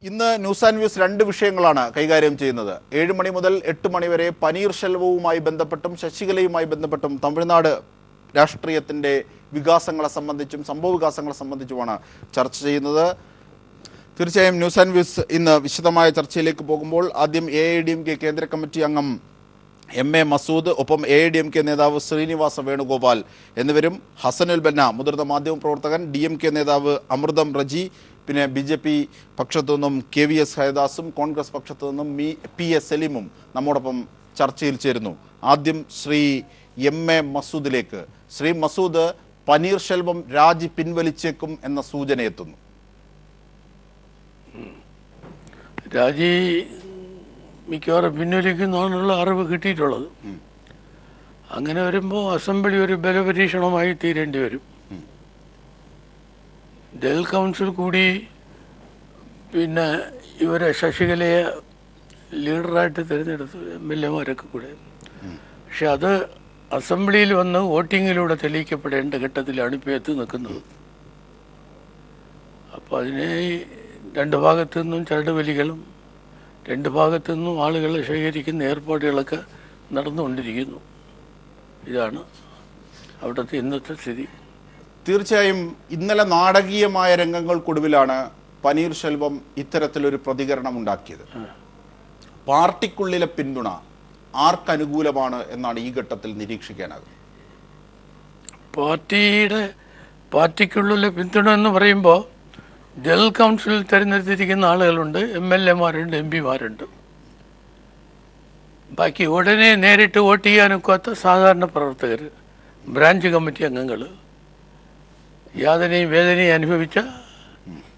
ഇന്ന് news and views രണ്ട് വിഷയങ്ങളാണ് കൈകാര്യം ചെയ്യുന്നത്. 7 മണി മുതൽ 8 മണി വരെ പനീർശെൽവവുമായി ബന്ധപ്പെട്ടും ശശികലയുമായി ബന്ധപ്പെട്ടും തമിഴ്നാട് രാഷ്ട്രീയത്തിൻ്റെ വികാസങ്ങളെ സംബന്ധിച്ചും സംഭവ വികാസങ്ങളെ സംബന്ധിച്ചുമാണ് ചർച്ച ചെയ്യുന്നത്. തീർച്ചയായും ന്യൂസ് ആൻഡ് വ്യൂസ് ഇന്ന് വിശദമായ ചർച്ചയിലേക്ക് പോകുമ്പോൾ ആദ്യം AIADMK കേന്ദ്ര കമ്മിറ്റി അംഗം MA മസൂദ്, ഒപ്പം AIADMK നേതാവ് ശ്രീനിവാസ വേണുഗോപാൽ എന്നിവരും, ഹസനുൽ ബന്ന മുതിർന്ന മാധ്യമപ്രവർത്തകൻ, DMK നേതാവ് അമൃതം റജി, പിന്നെ BJP പക്ഷത്തു നിന്നും KVS ഹരിദാസും കോൺഗ്രസ് പക്ഷത്തു നിന്നും PA സലീമും നമ്മോടൊപ്പം ചർച്ചയിൽ ചേരുന്നു. ആദ്യം ശ്രീ MA മസൂദിലേക്ക്. ശ്രീ മസൂദ്, പനീർശെൽവം രാജി പിൻവലിച്ചേക്കും എന്ന സൂചന എത്തുന്നു. രാജി മിക്കവാറും പിൻവലിക്കുന്നതാണുള്ള അറിവ് കിട്ടിയിട്ടുള്ളത്. അങ്ങനെ വരുമ്പോൾ അസംബ്ലി ഒരു ബലപരീക്ഷണമായി തീരേണ്ടി വരും. ഡൽ കൗൺസിൽ കൂടി പിന്നെ ഇവരെ ശശികലയെ ലീഡറായിട്ട് തിരഞ്ഞെടുത്തു, MLA-മാരൊക്കെ കൂടെ. പക്ഷെ അത് അസംബ്ലിയിൽ വന്ന് വോട്ടിങ്ങിലൂടെ തെളിയിക്കപ്പെടേണ്ട ഘട്ടത്തിലാണ് ഇപ്പോൾ എത്തി നിൽക്കുന്നത്. അപ്പോൾ അതിനെ രണ്ട് ഭാഗത്തു നിന്നും ചരടുവലികളും രണ്ട് ഭാഗത്തു നിന്നും ആളുകളെ ശേഖരിക്കുന്ന ഏർപ്പാടുകളൊക്കെ നടന്നുകൊണ്ടിരിക്കുന്നു. ഇതാണ് അവിടുത്തെ ഇന്നത്തെ സ്ഥിതി. തീർച്ചയായും ഇന്നലെ നാടകീയമായ രംഗങ്ങൾക്കൊടുവിലാണ് പനീർശെൽവം ഇത്തരത്തിലൊരു പ്രതികരണം ഉണ്ടാക്കിയത്. പാർട്ടിക്കുള്ളിലെ പിന്തുണ ആർക്കനുകൂലമാണ് എന്നാണ് ഈ ഘട്ടത്തിൽ നിരീക്ഷിക്കാനാകുന്നത്? പാർട്ടിക്കുള്ളിലെ പിന്തുണ എന്ന് പറയുമ്പോൾ ജനറൽ കൗൺസിലിൽ തിരഞ്ഞെടുത്തിരിക്കുന്ന ആളുകളുണ്ട്, MLA-മാരുണ്ട്, MP-മാരുണ്ട്. ബാക്കി ഉടനെ നേരിട്ട് വോട്ട് ചെയ്യാനൊക്കാത്ത സാധാരണ പ്രവർത്തകർ, ബ്രാഞ്ച് കമ്മിറ്റി അംഗങ്ങൾ, യാതനയും വേദനയും അനുഭവിച്ച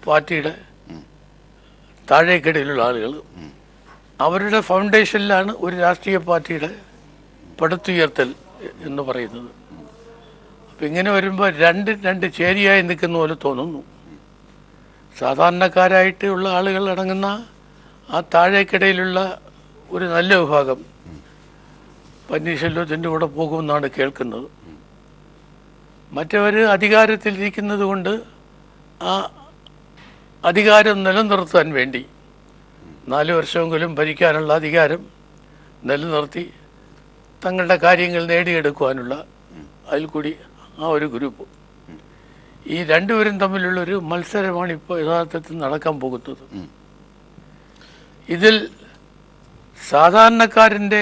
പാർട്ടിയുടെ താഴേക്കിടയിലുള്ള ആളുകൾ, അവരുടെ ഫൗണ്ടേഷനിലാണ് ഒരു രാഷ്ട്രീയ പാർട്ടിയുടെ പടുത്തുയർത്തൽ എന്ന് പറയുന്നത്. അപ്പം ഇങ്ങനെ വരുമ്പോൾ രണ്ട് ചേരിയായി നിൽക്കുന്ന പോലെ തോന്നുന്നു. സാധാരണക്കാരായിട്ടുള്ള ആളുകൾ അടങ്ങുന്ന ആ താഴേക്കിടയിലുള്ള ഒരു നല്ല വിഭാഗം പനീർശെൽവത്തിൻ്റെ കൂടെ പോകുമെന്നാണ് കേൾക്കുന്നത്. മറ്റവർ അധികാരത്തിലിരിക്കുന്നത് കൊണ്ട് ആ അധികാരം നിലനിർത്താൻ വേണ്ടി 4 വർഷമെങ്കിലും ഭരിക്കാനുള്ള അധികാരം നിലനിർത്തി തങ്ങളുടെ കാര്യങ്ങൾ നേടിയെടുക്കുവാനുള്ള അതിൽ കൂടി ആ ഒരു ഗ്രൂപ്പ്. ഈ രണ്ടുപേരും തമ്മിലുള്ളൊരു മത്സരമാണ് ഇപ്പോൾ യഥാർത്ഥത്തിൽ നടക്കാൻ പോകുന്നത്. ഇതിൽ സാധാരണക്കാരൻ്റെ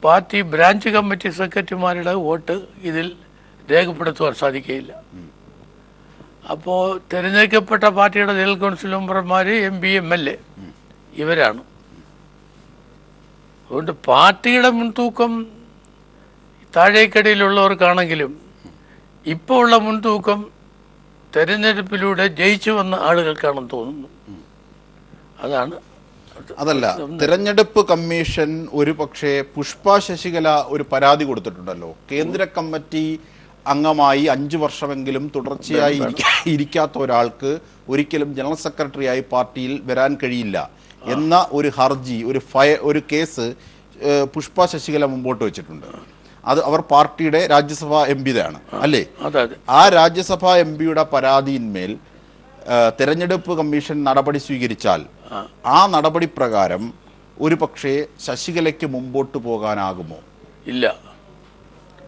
പാർട്ടി ബ്രാഞ്ച് കമ്മിറ്റി സെക്രട്ടറിമാരുടെ വോട്ട് ഇതിൽ രേഖപ്പെടുത്തുവാൻ സാധിക്കുകയില്ല. അപ്പോൾ തിരഞ്ഞെടുക്കപ്പെട്ട പാർട്ടിയുടെ ജനറൽ കൗൺസിൽ മെമ്പർമാർ, MP, MLA ഇവരാണ്. അതുകൊണ്ട് പാർട്ടിയുടെ മുൻതൂക്കം താഴേക്കടിയിലുള്ളവർക്കാണെങ്കിലും ഇപ്പോൾ ഉള്ള മുൻതൂക്കം തെരഞ്ഞെടുപ്പിലൂടെ ജയിച്ചു വന്ന ആളുകൾക്കാണെന്ന് തോന്നുന്നു. അതല്ല, തിരഞ്ഞെടുപ്പ് കമ്മീഷൻ ഒരു പക്ഷേ പുഷ്പ ശശികല ഒരു പരാതി കൊടുത്തിട്ടുണ്ടല്ലോ. കേന്ദ്ര കമ്മിറ്റി അംഗമായി 5 വർഷമെങ്കിലും തുടർച്ചയായി ഇരിക്കാത്ത ഒരാൾക്ക് ഒരിക്കലും ജനറൽ സെക്രട്ടറിയായി പാർട്ടിയിൽ വരാൻ കഴിയില്ല എന്ന ഒരു ഹർജി, ഒരു കേസ് പുഷ്പ ശശികല മുമ്പോട്ട് വെച്ചിട്ടുണ്ട്. അത് അവർ പാർട്ടിയുടെ രാജ്യസഭാ MP-യാണ് അല്ലേ? ആ രാജ്യസഭാ MP-യുടെ പരാതിയിന്മേൽ തെരഞ്ഞെടുപ്പ് കമ്മീഷൻ നടപടി സ്വീകരിച്ചാൽ ആ നടപടി പ്രകാരം ഒരു പക്ഷേ ശശികലയ്ക്ക് മുമ്പോട്ട് പോകാനാകുമോ? ഇല്ല.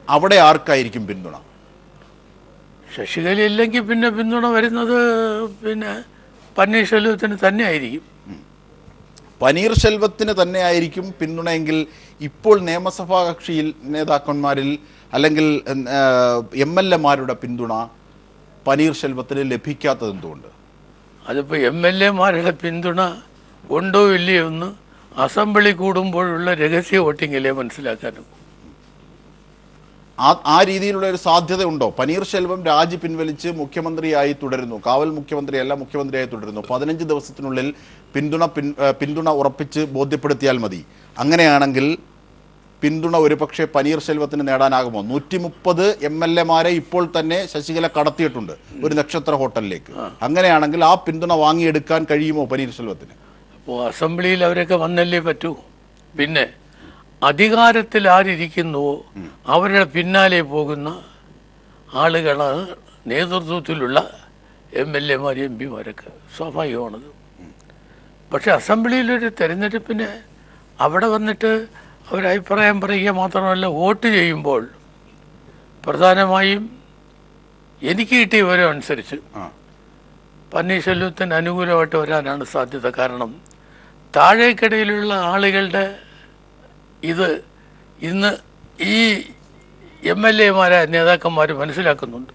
അവിടെ ആർക്കായിരിക്കും പിന്തുണ? ശശികല ഇല്ലെങ്കിൽ പിന്നെ പിന്തുണ വരുന്നത് പിന്നെ പനീർശെൽവത്തിന് തന്നെ ആയിരിക്കും. പനീർശെൽവത്തിന് തന്നെ ആയിരിക്കും പിന്തുണയെങ്കിൽ ഇപ്പോൾ നിയമസഭാ കക്ഷിയിൽ നേതാക്കന്മാരിൽ അല്ലെങ്കിൽ MLA-മാരുടെ പിന്തുണ പനീർശെൽവത്തിന് ലഭിക്കാത്തത് എന്തുകൊണ്ട്? അതിപ്പോൾ MLA-മാരുടെ പിന്തുണ ഉണ്ടോ ഇല്ലയോ എന്ന് അസംബ്ലി കൂടുമ്പോഴുള്ള രഹസ്യ വോട്ടിങ്ങിലേ മനസ്സിലാക്കാനും. ആ രീതിയിലുള്ള ഒരു സാധ്യത ഉണ്ടോ? പനീർശെൽവം രാജി പിൻവലിച്ച് മുഖ്യമന്ത്രിയായി തുടരുന്നു, കാവൽ മുഖ്യമന്ത്രിയല്ല മുഖ്യമന്ത്രിയായി തുടരുന്നു. 15 ദിവസത്തിനുള്ളിൽ പിന്തുണ ഉറപ്പിച്ച് ബോധ്യപ്പെടുത്തിയാൽ മതി. അങ്ങനെയാണെങ്കിൽ പിന്തുണ ഒരുപക്ഷെ പനീർശെൽവത്തിന് നേടാനാകുമോ? 130 MLA-മാരെ ഇപ്പോൾ തന്നെ ശശികല കടത്തിയിട്ടുണ്ട് ഒരു നക്ഷത്ര ഹോട്ടലിലേക്ക്. അങ്ങനെയാണെങ്കിൽ ആ പിന്തുണ വാങ്ങിയെടുക്കാൻ കഴിയുമോ പനീർശെൽവത്തിന്? അപ്പോൾ അസംബ്ലിയിൽ അവരൊക്കെ വന്നല്ലേ പറ്റൂ. പിന്നെ അധികാരത്തിൽ ആരിയ്ക്കുന്നുവോ അവരുടെ പിന്നാലെ പോകുന്ന ആളുകളാണ് നേതൃത്വത്തിലുള്ള MLA-മാർ, MP-മാരൊക്കെ. സ്വാഭാവികമാണത്. പക്ഷെ അസംബ്ലിയിലൊരു തെരഞ്ഞെടുപ്പിന് അവിടെ വന്നിട്ട് അവരഭിപ്രായം പറയുക മാത്രമല്ല, വോട്ട് ചെയ്യുമ്പോൾ പ്രധാനമായും എനിക്ക് കിട്ടിയ വിവരം അനുസരിച്ച് പന്നീർശെൽവത്തിന് അനുകൂലമായിട്ട് വരാനാണ് സാധ്യത. കാരണം താഴേക്കിടയിലുള്ള ആളുകളുടെ ഇത് ഇന്ന് ഈ MLA-മാരായ നേതാക്കന്മാർ മനസ്സിലാക്കുന്നുണ്ട്.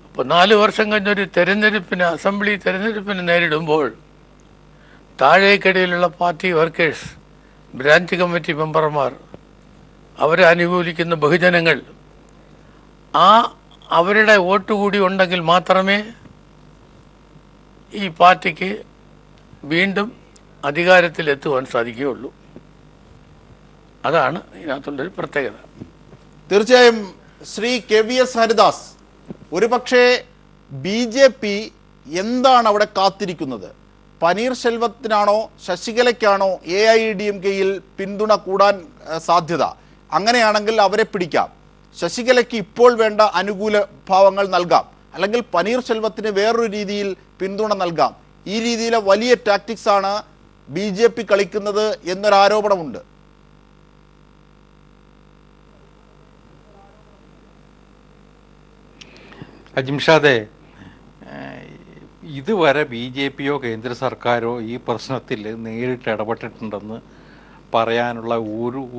അപ്പോൾ 4 വർഷം കഴിഞ്ഞൊരു തെരഞ്ഞെടുപ്പിന്, അസംബ്ലി തെരഞ്ഞെടുപ്പിന് നേരിടുമ്പോൾ താഴേക്കിടയിലുള്ള പാർട്ടി വർക്കേഴ്സ്, ബ്രാഞ്ച് കമ്മിറ്റി മെമ്പർമാർ, അവരെ അനുകൂലിക്കുന്ന ബഹുജനങ്ങൾ, അവരുടെ വോട്ട് കൂടി ഉണ്ടെങ്കിൽ മാത്രമേ ഈ പാർട്ടിക്ക് വീണ്ടും അധികാരത്തിലെത്തുവാൻ സാധിക്കുകയുള്ളൂ. അതാണ് ഇതിനകത്തുള്ളൊരു പ്രത്യേകത. തീർച്ചയായും ശ്രീ KVS ഹരിദാസ്, ഒരുപക്ഷെ BJP എന്താണ് അവിടെ കാത്തിരിക്കുന്നത്? പനീർശെൽവത്തിനാണോ ശശികലയ്ക്കാണോ AIADMK-യിൽ പിന്തുണ കൂടാൻ സാധ്യത? അങ്ങനെയാണെങ്കിൽ അവരെ പിടിക്കാം. ശശികലയ്ക്ക് ഇപ്പോൾ വേണ്ട അനുകൂല ഭാവങ്ങൾ നൽകാം, അല്ലെങ്കിൽ പനീർശെൽവത്തിന് വേറൊരു രീതിയിൽ പിന്തുണ നൽകാം. ഈ രീതിയിലെ വലിയ ടാക്ടിക്സ് ആണ് BJP കളിക്കുന്നത് എന്നൊരാരോപണമുണ്ട്. അജിംഷാദെ, ഇതുവരെ BJP-യോ കേന്ദ്ര സർക്കാരോ ഈ പ്രശ്നത്തിൽ നേരിട്ട് ഇടപെട്ടിട്ടുണ്ടെന്ന് പറയാനുള്ള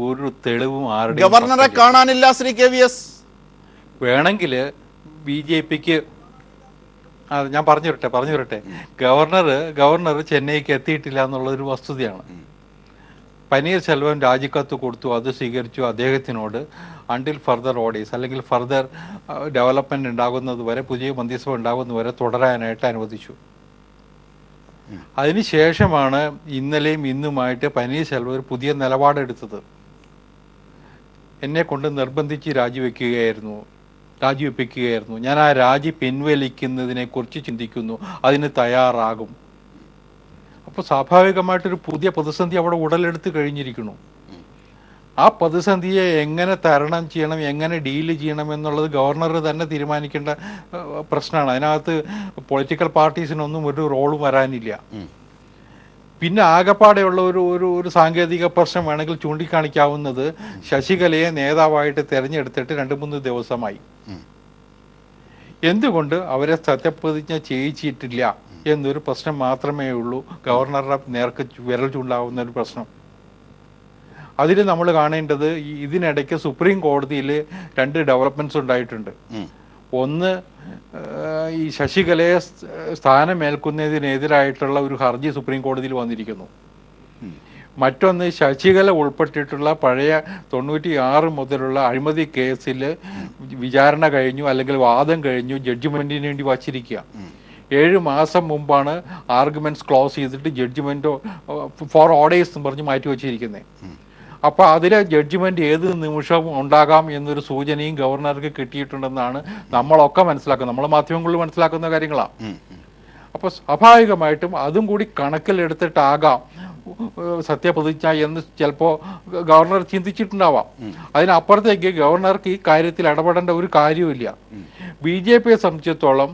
ഒരു തെളിവും ആരുടെയും ഗവർണറെ കാണാനില്ല ശ്രീ KVS. വേണമെങ്കിൽ BJP-ക്ക് ഞാൻ പറഞ്ഞു വരട്ടെ ഗവർണർ ചെന്നൈക്ക് എത്തിയിട്ടില്ല എന്നുള്ളൊരു വസ്തുതയാണ്. പനീർശെൽവം രാജിക്കത്ത് കൊടുത്തു, അത് സ്വീകരിച്ചു. അദ്ദേഹത്തിനോട് അണ്ടിൽ ഫർദർ ഓർഡേഴ്സ് അല്ലെങ്കിൽ ഫർദർ ഡെവലപ്മെന്റ് ഉണ്ടാകുന്നത് വരെ, പുതിയ മന്ത്രിസഭ ഉണ്ടാകുന്നതുവരെ തുടരാനായിട്ട് അനുവദിച്ചു. അതിനുശേഷമാണ് ഇന്നലെയും ഇന്നുമായിട്ട് പനീർശെൽവം ഒരു പുതിയ നിലപാടെടുത്തത്. എന്നെ കൊണ്ട് നിർബന്ധിച്ച് രാജിവെപ്പിക്കുകയായിരുന്നു. ഞാൻ ആ രാജി പിൻവലിക്കുന്നതിനെ കുറിച്ച് ചിന്തിക്കുന്നു, അതിന് തയ്യാറാകും. അപ്പോൾ സ്വാഭാവികമായിട്ടൊരു പുതിയ പ്രതിസന്ധി അവിടെ ഉടലെടുത്ത് കഴിഞ്ഞിരിക്കുന്നു. ആ പ്രതിസന്ധിയെ എങ്ങനെ തരണം ചെയ്യണം, എങ്ങനെ ഡീല് ചെയ്യണം എന്നുള്ളത് ഗവർണർ തന്നെ തീരുമാനിക്കേണ്ട പ്രശ്നമാണ്. അതിനകത്ത് പൊളിറ്റിക്കൽ പാർട്ടീസിനൊന്നും ഒരു റോളും വരാനില്ല. പിന്നെ ആകെപ്പാടെയുള്ള ഒരു സാങ്കേതിക പ്രശ്നം വേണമെങ്കിൽ ചൂണ്ടിക്കാണിക്കാവുന്നത്, ശശികലയെ നേതാവായിട്ട് തിരഞ്ഞെടുത്തിട്ട് 2-3 ദിവസമായി. എന്തുകൊണ്ട് അവരെ സത്യപ്രതിജ്ഞ ചെയ്യിച്ചിട്ടില്ല എന്നൊരു പ്രശ്നം മാത്രമേ ഉള്ളൂ, ഗവർണറുടെ നേർക്ക് വിരൽ ചൂണ്ടാവുന്ന ഒരു പ്രശ്നം. അതിൽ നമ്മൾ കാണേണ്ടത്, ഇതിനിടയ്ക്ക് സുപ്രീം കോടതിയിൽ 2 ഡെവലപ്മെന്റ്സ് ഉണ്ടായിട്ടുണ്ട്. ഒന്ന്, ഈ ശശികലയെ സ്ഥാനമേൽക്കുന്നതിനെതിരായിട്ടുള്ള ഒരു ഹർജി സുപ്രീം കോടതിയിൽ വന്നിരിക്കുന്നു. മറ്റൊന്ന്, ശശികല ഉൾപ്പെട്ടിട്ടുള്ള പഴയ 96 മുതലുള്ള അഴിമതി കേസിൽ വിചാരണ കഴിഞ്ഞു, അല്ലെങ്കിൽ വാദം കഴിഞ്ഞു, ജഡ്ജിമെന്റിന് വേണ്ടി വച്ചിരിക്കുക. 7 മാസം മുമ്പാണ് ആർഗ്യുമെന്റ്സ് ക്ലോസ് ചെയ്തിട്ട് ജഡ്ജിമെന്റ് ഫോർ ഓർഡേഴ്സ് എന്ന് പറഞ്ഞ് മാറ്റി വച്ചിരിക്കുന്നത്. അപ്പോൾ അതിലെ ജഡ്ജിമെന്റ് ഏത് നിമിഷവും ഉണ്ടാകാം എന്നൊരു സൂചനയും ഗവർണർക്ക് കിട്ടിയിട്ടുണ്ടെന്നാണ് നമ്മളൊക്കെ മനസ്സിലാക്കുന്നത്, നമ്മൾ മാധ്യമങ്ങളിൽ മനസ്സിലാക്കുന്ന കാര്യങ്ങളാണ്. അപ്പോൾ സ്വാഭാവികമായിട്ടും അതും കൂടി കണക്കിലെടുത്തിട്ടാകാം സത്യപ്രതിജ്ഞ എന്ന് ചിലപ്പോൾ ഗവർണർ ചിന്തിച്ചിട്ടുണ്ടാവാം. അതിനപ്പുറത്തേക്ക് ഗവർണർക്ക് ഈ കാര്യത്തിൽ ഇടപെടേണ്ട ഒരു കാര്യവുമില്ല. BJP-യെ സംബന്ധിച്ചിടത്തോളം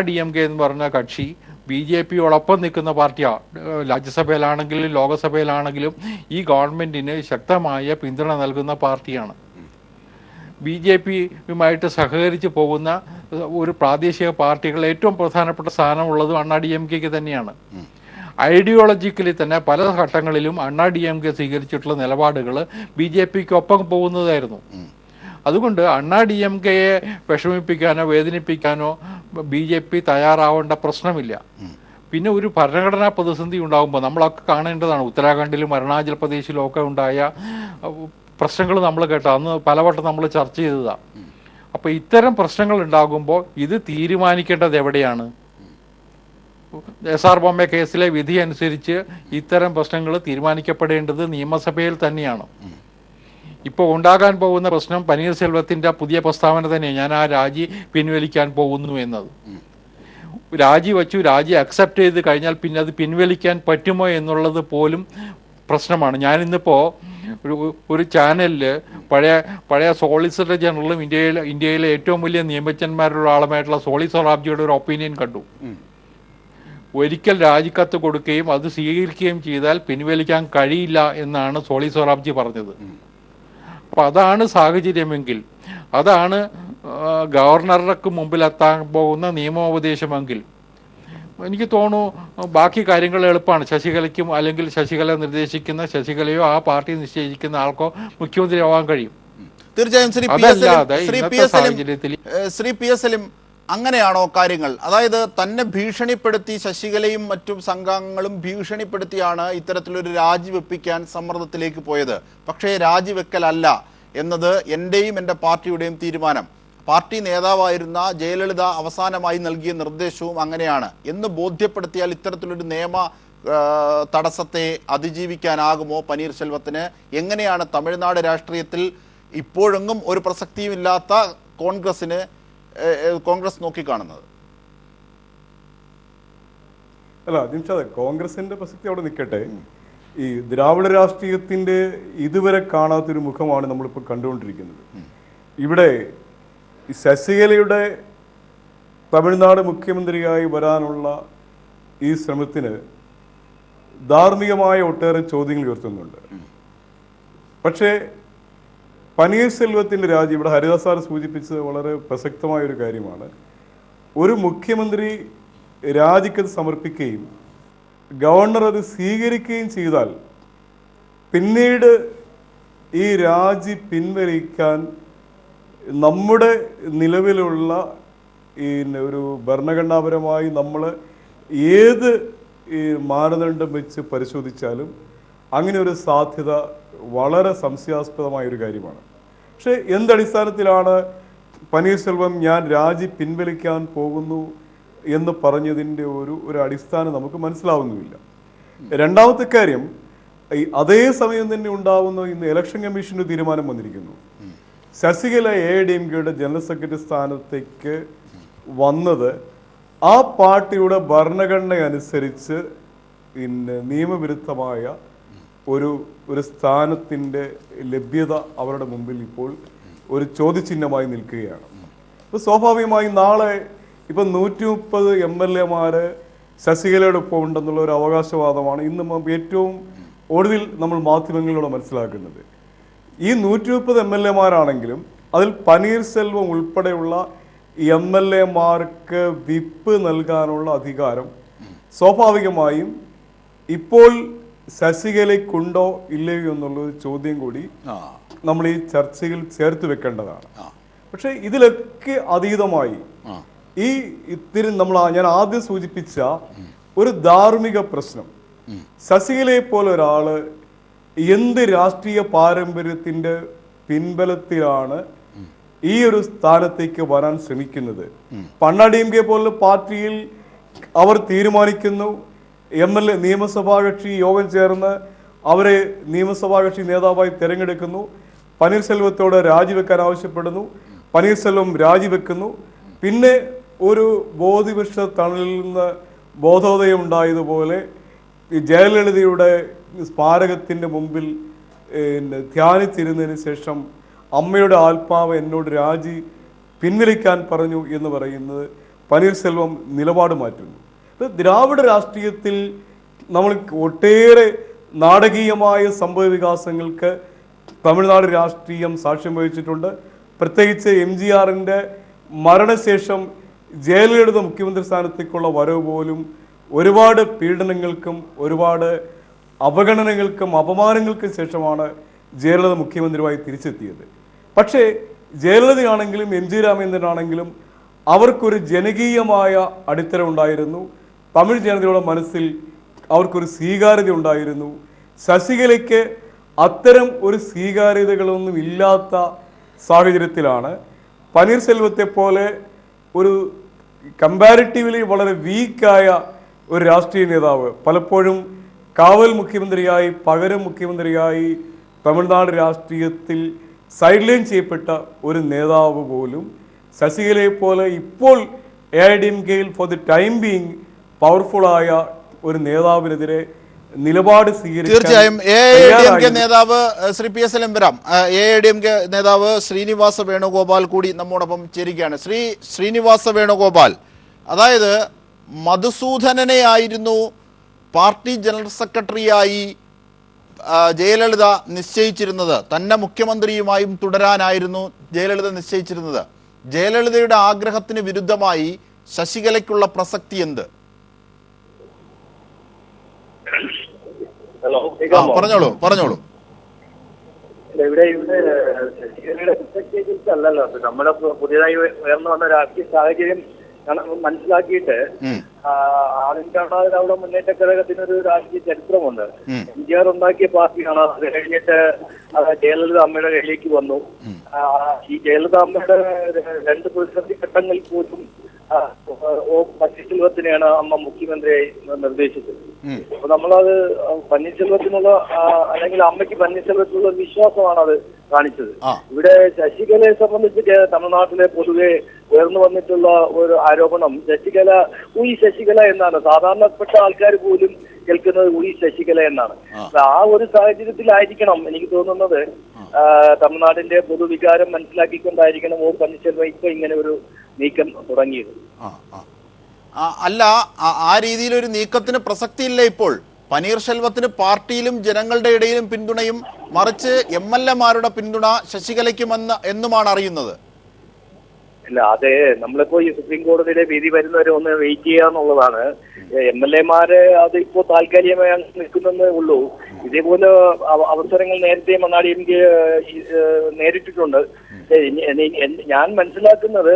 DMK എന്ന് പറഞ്ഞ കക്ഷി BJP-യോടൊപ്പം നിൽക്കുന്ന പാർട്ടിയാണ്. രാജ്യസഭയിലാണെങ്കിലും ലോകസഭയിലാണെങ്കിലും ഈ ഗവൺമെന്റിന് ശക്തമായ പിന്തുണ നൽകുന്ന പാർട്ടിയാണ്. BJP-യുമായിട്ട് സഹകരിച്ച് പോകുന്ന ഒരു പ്രാദേശിക പാർട്ടികളിൽ ഏറ്റവും പ്രധാനപ്പെട്ട സ്ഥാനമുള്ളത് DMK-ക്ക് തന്നെയാണ്. ഐഡിയോളജിക്കലി തന്നെ പല ഘട്ടങ്ങളിലും DMK സ്വീകരിച്ചിട്ടുള്ള നിലപാടുകൾ BJP-ക്കൊപ്പം പോകുന്നതായിരുന്നു. അതുകൊണ്ട് DMK-യെ വിഷമിപ്പിക്കാനോ വേദനിപ്പിക്കാനോ BJP തയ്യാറാവേണ്ട പ്രശ്നമില്ല. പിന്നെ ഒരു ഭരണഘടനാ പ്രതിസന്ധി ഉണ്ടാകുമ്പോൾ നമ്മളൊക്കെ കാണേണ്ടതാണ്. ഉത്തരാഖണ്ഡിലും അരുണാചൽ പ്രദേശിലും ഒക്കെ ഉണ്ടായ പ്രശ്നങ്ങൾ നമ്മൾ കേട്ടോ, അന്ന് പലവട്ടം നമ്മൾ ചർച്ച ചെയ്തതാണ്. അപ്പോൾ ഇത്തരം പ്രശ്നങ്ങൾ ഉണ്ടാകുമ്പോൾ ഇത് തീരുമാനിക്കേണ്ടത് എവിടെയാണ്? SR ബോംബെ കേസിലെ വിധി അനുസരിച്ച് ഇത്തരം പ്രശ്നങ്ങൾ തീരുമാനിക്കപ്പെടേണ്ടത് നിയമസഭയിൽ തന്നെയാണ്. ഇപ്പോൾ ഉണ്ടാകാൻ പോകുന്ന പ്രശ്നം പനീർശെൽവത്തിൻ്റെ പുതിയ പ്രസ്താവന തന്നെയാണ്, ഞാൻ ആ രാജി പിൻവലിക്കാൻ പോകുന്നു എന്നത്. രാജി അക്സെപ്റ്റ് ചെയ്ത് കഴിഞ്ഞാൽ പിന്നെ അത് പിൻവലിക്കാൻ പറ്റുമോ എന്നുള്ളത് പോലും പ്രശ്നമാണ്. ഞാനിന്നിപ്പോൾ ഒരു ചാനലിൽ പഴയ സോളിസിറ്റർ ജനറലും ഇന്ത്യയിലെ ഏറ്റവും വലിയ നിയമജ്ഞന്മാരുടെ ആളുമായിട്ടുള്ള സോളി സൊറാബ്ജിയുടെ ഒരു ഒപ്പീനിയൻ കണ്ടു. ഒരിക്കൽ രാജിക്കത്ത് കൊടുക്കുകയും അത് സ്വീകരിക്കുകയും ചെയ്താൽ പിൻവലിക്കാൻ കഴിയില്ല എന്നാണ് സോളി സൊറാബ്ജി പറഞ്ഞത്. അപ്പം അതാണ് സാഹചര്യമെങ്കിൽ, അതാണ് ഗവർണർക്ക് മുമ്പിലെത്താൻ പോകുന്ന നിയമോപദേശമെങ്കിൽ എനിക്ക് തോന്നുന്നു ബാക്കി കാര്യങ്ങൾ എളുപ്പമാണ്. ശശികലയ്ക്കും അല്ലെങ്കിൽ ശശികല നിർദ്ദേശിക്കുന്ന ശശികലയോ ആ പാർട്ടി നിശ്ചയിക്കുന്ന ആൾക്കോ മുഖ്യമന്ത്രി ആവാൻ കഴിയും. തീർച്ചയായും ശ്രീ പി എസ് സലിം അങ്ങനെയാണോ കാര്യങ്ങൾ? അതായത് തന്നെ ഭീഷണിപ്പെടുത്തി ശശികലയും മറ്റു സംഘാംഗങ്ങളും ഭീഷണിപ്പെടുത്തിയാണ് ഇത്തരത്തിലൊരു രാജിവെപ്പിക്കാൻ സമ്മർദ്ദത്തിലേക്ക് പോയത്. പക്ഷേ രാജിവെക്കലല്ല എന്നത് എൻ്റെയും എൻ്റെ പാർട്ടിയുടെയും തീരുമാനം. പാർട്ടി നേതാവായിരുന്ന ജയലളിത അവസാനമായി നൽകിയ നിർദ്ദേശവും അങ്ങനെയാണ് എന്ന് ബോധ്യപ്പെടുത്തിയാൽ ഇത്തരത്തിലൊരു നിയമ തടസ്സത്തെ അതിജീവിക്കാനാകുമോ പനീർശെൽവത്തിന്? എങ്ങനെയാണ് തമിഴ്നാട് രാഷ്ട്രീയത്തിൽ ഇപ്പോഴെങ്ങും ഒരു പ്രസക്തിയുമില്ലാത്ത കോൺഗ്രസ് നോക്കിക്കാണുന്നത്? അല്ല നിമിഷാദ്, കോൺഗ്രസിന്റെ പ്രസക്തി അവിടെ നിൽക്കട്ടെ. ഈ ദ്രാവിഡ രാഷ്ട്രീയത്തിന്റെ ഇതുവരെ കാണാത്തൊരു മുഖമാണ് നമ്മളിപ്പോൾ കണ്ടുകൊണ്ടിരിക്കുന്നത്. ഇവിടെ ഈ ശശികലയുടെ തമിഴ്നാട് മുഖ്യമന്ത്രിയായി വരാനുള്ള ഈ ശ്രമത്തിന് ധാർമ്മികമായ ഒട്ടേറെ ചോദ്യങ്ങൾ ഉയർത്തുന്നുണ്ട്. പക്ഷേ പനീർശെൽവത്തിൻ്റെ രാജി, ഇവിടെ ഹരിദാസ് സാർ സൂചിപ്പിച്ചത് വളരെ പ്രസക്തമായ ഒരു കാര്യമാണ്. ഒരു മുഖ്യമന്ത്രി രാജിക്കത്ത് സമർപ്പിക്കുകയും ഗവർണർ അത് സ്വീകരിക്കുകയും ചെയ്താൽ പിന്നീട് ഈ രാജി പിൻവലിക്കാൻ നമ്മുടെ നിലവിലുള്ള ഈ ഒരു ഭരണഘടനാപരമായി നമ്മൾ ഏത് ഈ മാനദണ്ഡം വെച്ച് പരിശോധിച്ചാലും അങ്ങനെ ഒരു സാധ്യത വളരെ സംശയാസ്പദമായ ഒരു കാര്യമാണ്. പക്ഷെ എന്തടിസ്ഥാനത്തിലാണ് പനീർശെൽവം ഞാൻ രാജി പിൻവലിക്കാൻ പോകുന്നു എന്ന് പറഞ്ഞതിൻ്റെ ഒരു അടിസ്ഥാനം നമുക്ക് മനസ്സിലാവുന്നുമില്ല. രണ്ടാമത്തെ കാര്യം, ഈ അതേ സമയം തന്നെ ഉണ്ടാവുന്ന ഇന്ന് ഇലക്ഷൻ കമ്മീഷൻ്റെ തീരുമാനം വന്നിരിക്കുന്നു. ശശികല AIADMKയുടെ ജനറൽ സെക്രട്ടറി സ്ഥാനത്തേക്ക് വന്നത് ആ പാർട്ടിയുടെ ഭരണഘടന അനുസരിച്ച് നിയമവിരുദ്ധമായ ഒരു സ്ഥാനത്തിൻ്റെ ലഭ്യത അവരുടെ മുമ്പിൽ ഇപ്പോൾ ഒരു ചോദ്യചിഹ്നമായി നിൽക്കുകയാണ്. ഇപ്പോൾ സ്വാഭാവികമായും നാളെ ഇപ്പം 130 MLA ശശികലയുടെ ഒപ്പം ഉണ്ടെന്നുള്ള ഒരു അവകാശവാദമാണ് ഇന്ന് ഏറ്റവും ഒടുവിൽ നമ്മൾ മാധ്യമങ്ങളിലൂടെ മനസ്സിലാക്കുന്നത്. ഈ 130 MLA അതിൽ പനീർശെൽവം ഉൾപ്പെടെയുള്ള MLA വിപ്പ് നൽകാനുള്ള അധികാരം സ്വാഭാവികമായും ഇപ്പോൾ ശശികലയ്ക്കുണ്ടോ ഇല്ലയോ എന്നുള്ളൊരു ചോദ്യം കൂടി നമ്മൾ ഈ ചർച്ചയിൽ ചേർത്ത് വെക്കേണ്ടതാണ്. പക്ഷെ ഇതിലൊക്കെ അതീതമായി ഞാൻ ആദ്യം സൂചിപ്പിച്ച ഒരു ധാർമ്മിക പ്രശ്നം, ശശികലയെ പോലെ ഒരാള് എന്ത് രാഷ്ട്രീയ പാരമ്പര്യത്തിന്റെ പിൻബലത്തിലാണ് ഈ ഒരു സ്ഥാനത്തേക്ക് വരാൻ ശ്രമിക്കുന്നത്? DMK പോലുള്ള പാർട്ടിയിൽ അവർ തീരുമാനിക്കുന്നു, MLA നിയമസഭാ കക്ഷി യോഗം ചേർന്ന് അവരെ നിയമസഭാ കക്ഷി നേതാവായി തിരഞ്ഞെടുക്കുന്നു, പനീർശെൽവത്തോട് രാജിവെക്കാൻ ആവശ്യപ്പെടുന്നു, പനീർശെൽവം രാജിവെക്കുന്നു. പിന്നെ ഒരു ബോധിവൃക്ഷ തണലിൽ നിന്ന് ബോധോദയം ഉണ്ടായതുപോലെ ഈ ജയലളിതയുടെ സ്മാരകത്തിൻ്റെ മുമ്പിൽ ധ്യാനിച്ചിരുന്നതിന് ശേഷം അമ്മയുടെ ആത്മാവ് എന്നോട് രാജി പിൻവലിക്കാൻ പറഞ്ഞു എന്ന് പറയുന്നത് പനീർശെൽവം നിലപാട് മാറ്റുന്നു. ദ്രാവിഡ രാഷ്ട്രീയത്തിൽ നമ്മൾ ഒട്ടേറെ നാടകീയമായ സംഭവ വികാസങ്ങൾക്ക് തമിഴ്നാട് രാഷ്ട്രീയം സാക്ഷ്യം വഹിച്ചിട്ടുണ്ട്. പ്രത്യേകിച്ച് MGRന്റെ മരണശേഷം ജയലളിത മുഖ്യമന്ത്രി സ്ഥാനത്തേക്കുള്ള വരവ് പോലും ഒരുപാട് പീഡനങ്ങൾക്കും ഒരുപാട് അവഗണനകൾക്കും അപമാനങ്ങൾക്കും ശേഷമാണ് ജയലളിത മുഖ്യമന്ത്രിയുമായി തിരിച്ചെത്തിയത്. പക്ഷേ ജയലളിതയാണെങ്കിലും MG രാമേന്ദ്രനാണെങ്കിലും അവർക്കൊരു ജനകീയമായ അടിത്തറ ഉണ്ടായിരുന്നു. തമിഴ് ജനതയുടെ മനസ്സിൽ അവർക്കൊരു സ്വീകാര്യത ഉണ്ടായിരുന്നു. ശശികലയ്ക്ക് അത്തരം ഒരു സ്വീകാര്യതകളൊന്നും ഇല്ലാത്ത സാഹചര്യത്തിലാണ് പനീർശെൽവത്തെ പോലെ ഒരു കമ്പാരിറ്റീവ്ലി വളരെ വീക്കായ ഒരു രാഷ്ട്രീയ നേതാവ്, പലപ്പോഴും കാവൽ മുഖ്യമന്ത്രിയായി പകരം മുഖ്യമന്ത്രിയായി തമിഴ്നാട് രാഷ്ട്രീയത്തിൽ സൈഡ് ലൈൻ ചെയ്യപ്പെട്ട ഒരു നേതാവ് പോലും ശശികലയെ പോലെ ഇപ്പോൾ AIADMKയിൽ ഫോർ ദി ടൈം ബീങ് പവർഫുള്ളായ ഒരു നേതാവിനെതിരെ നിലപാട് സ്വീകരിച്ചു. തീർച്ചയായും AIADMK നേതാവ് ശ്രീ PS എമ്പരാം, AIADMK നേതാവ് ശ്രീനിവാസ വേണുഗോപാൽ കൂടി നമ്മോടൊപ്പം ചേരുകയാണ്. ശ്രീനിവാസ വേണുഗോപാൽ, അതായത് മധുസൂദനനെ ആയിരുന്നു പാർട്ടി ജനറൽ സെക്രട്ടറിയായി ജയലളിത നിശ്ചയിച്ചിരുന്നത്. തന്നെ മുഖ്യമന്ത്രിയുമായും തുടരാനായിരുന്നു ജയലളിത നിശ്ചയിച്ചിരുന്നത്. ജയലളിതയുടെ ആഗ്രഹത്തിന് വിരുദ്ധമായി ശശികലയ്ക്കുള്ള പ്രസക്തി എന്ത്? പറഞ്ഞോളൂ. ഇവിടെ ശശികലയുടെ പ്രസക്തിയെ കുറിച്ചല്ലല്ലോ, നമ്മുടെ പുതിയതായി ഉയർന്നു വന്ന രാഷ്ട്രീയ സാഹചര്യം മനസ്സിലാക്കിയിട്ട് ആനന്ദാവിടെ മുന്നേറ്റ ഘടകത്തിനൊരു രാഷ്ട്രീയ ചരിത്രമുണ്ട്. എംജിആർ ഉണ്ടാക്കിയ പാർട്ടിയാണ്. അത് കഴിഞ്ഞിട്ട് ജയലളിത അമ്മയുടെ കയ്യിലേക്ക് വന്നു. ഈ ജയലളിത അമ്മയുടെ 2 പ്രതിസന്ധി ഘട്ടങ്ങളിൽ പോലും പന്നീർശെൽവത്തിനെയാണ് അമ്മ മുഖ്യമന്ത്രിയായി നിർദ്ദേശിച്ചത്. അപ്പൊ നമ്മളത് പന്നീർശെൽവത്തിനുള്ള അല്ലെങ്കിൽ അമ്മയ്ക്ക് പന്നീർശെൽവത്തിനുള്ള വിശ്വാസമാണ് അത് കാണിച്ചത്. ഇവിടെ ശശികലയെ സംബന്ധിച്ച് തമിഴ്നാട്ടിലെ പൊതുവെ ഉയർന്നു വന്നിട്ടുള്ള ഒരു ആരോപണം ശശികല എന്നാണ്. സാധാരണപ്പെട്ട ആൾക്കാർ പോലും കേൾക്കുന്നത് ശശികല എന്നാണ്. ആ ഒരു സാഹചര്യത്തിലായിരിക്കണം എനിക്ക് തോന്നുന്നത് തമിഴ്നാടിന്റെ പൊതുവികാരം മനസ്സിലാക്കിക്കൊണ്ടായിരിക്കണം പന്നീർശെൽവം ഇപ്പൊ ഇങ്ങനെ ഒരു നീക്കം തുടങ്ങിയത്. അല്ല, ആ രീതിയിലൊരു നീക്കത്തിന് പ്രസക്തിയില്ല ഇപ്പോൾ. പനീർശെൽവത്തിന് പാർട്ടിയിലും ജനങ്ങളുടെ ഇടയിലും പിന്തുണയും, മറിച്ച് MLA-മാരുടെ പിന്തുണ ശശികലയ്ക്കുമെന്ന് എന്നുമാണ് അറിയുന്നത്. ഇല്ല, അതെ, നമ്മളിപ്പോ ഈ സുപ്രീം കോടതിയുടെ വിധി വരുന്നവരെ ഒന്ന് വെയിറ്റ് ചെയ്യാന്നുള്ളതാണ്. MLA-മാരെ അത് ഇപ്പോ താൽക്കാലികമായി നിൽക്കുന്നതേ ഉള്ളൂ. ഇതേപോലെ അവസരങ്ങൾ നേരത്തെ മണ്ണാടി എനിക്ക് നേരിട്ടിട്ടുണ്ട്. ഞാൻ മനസ്സിലാക്കുന്നത്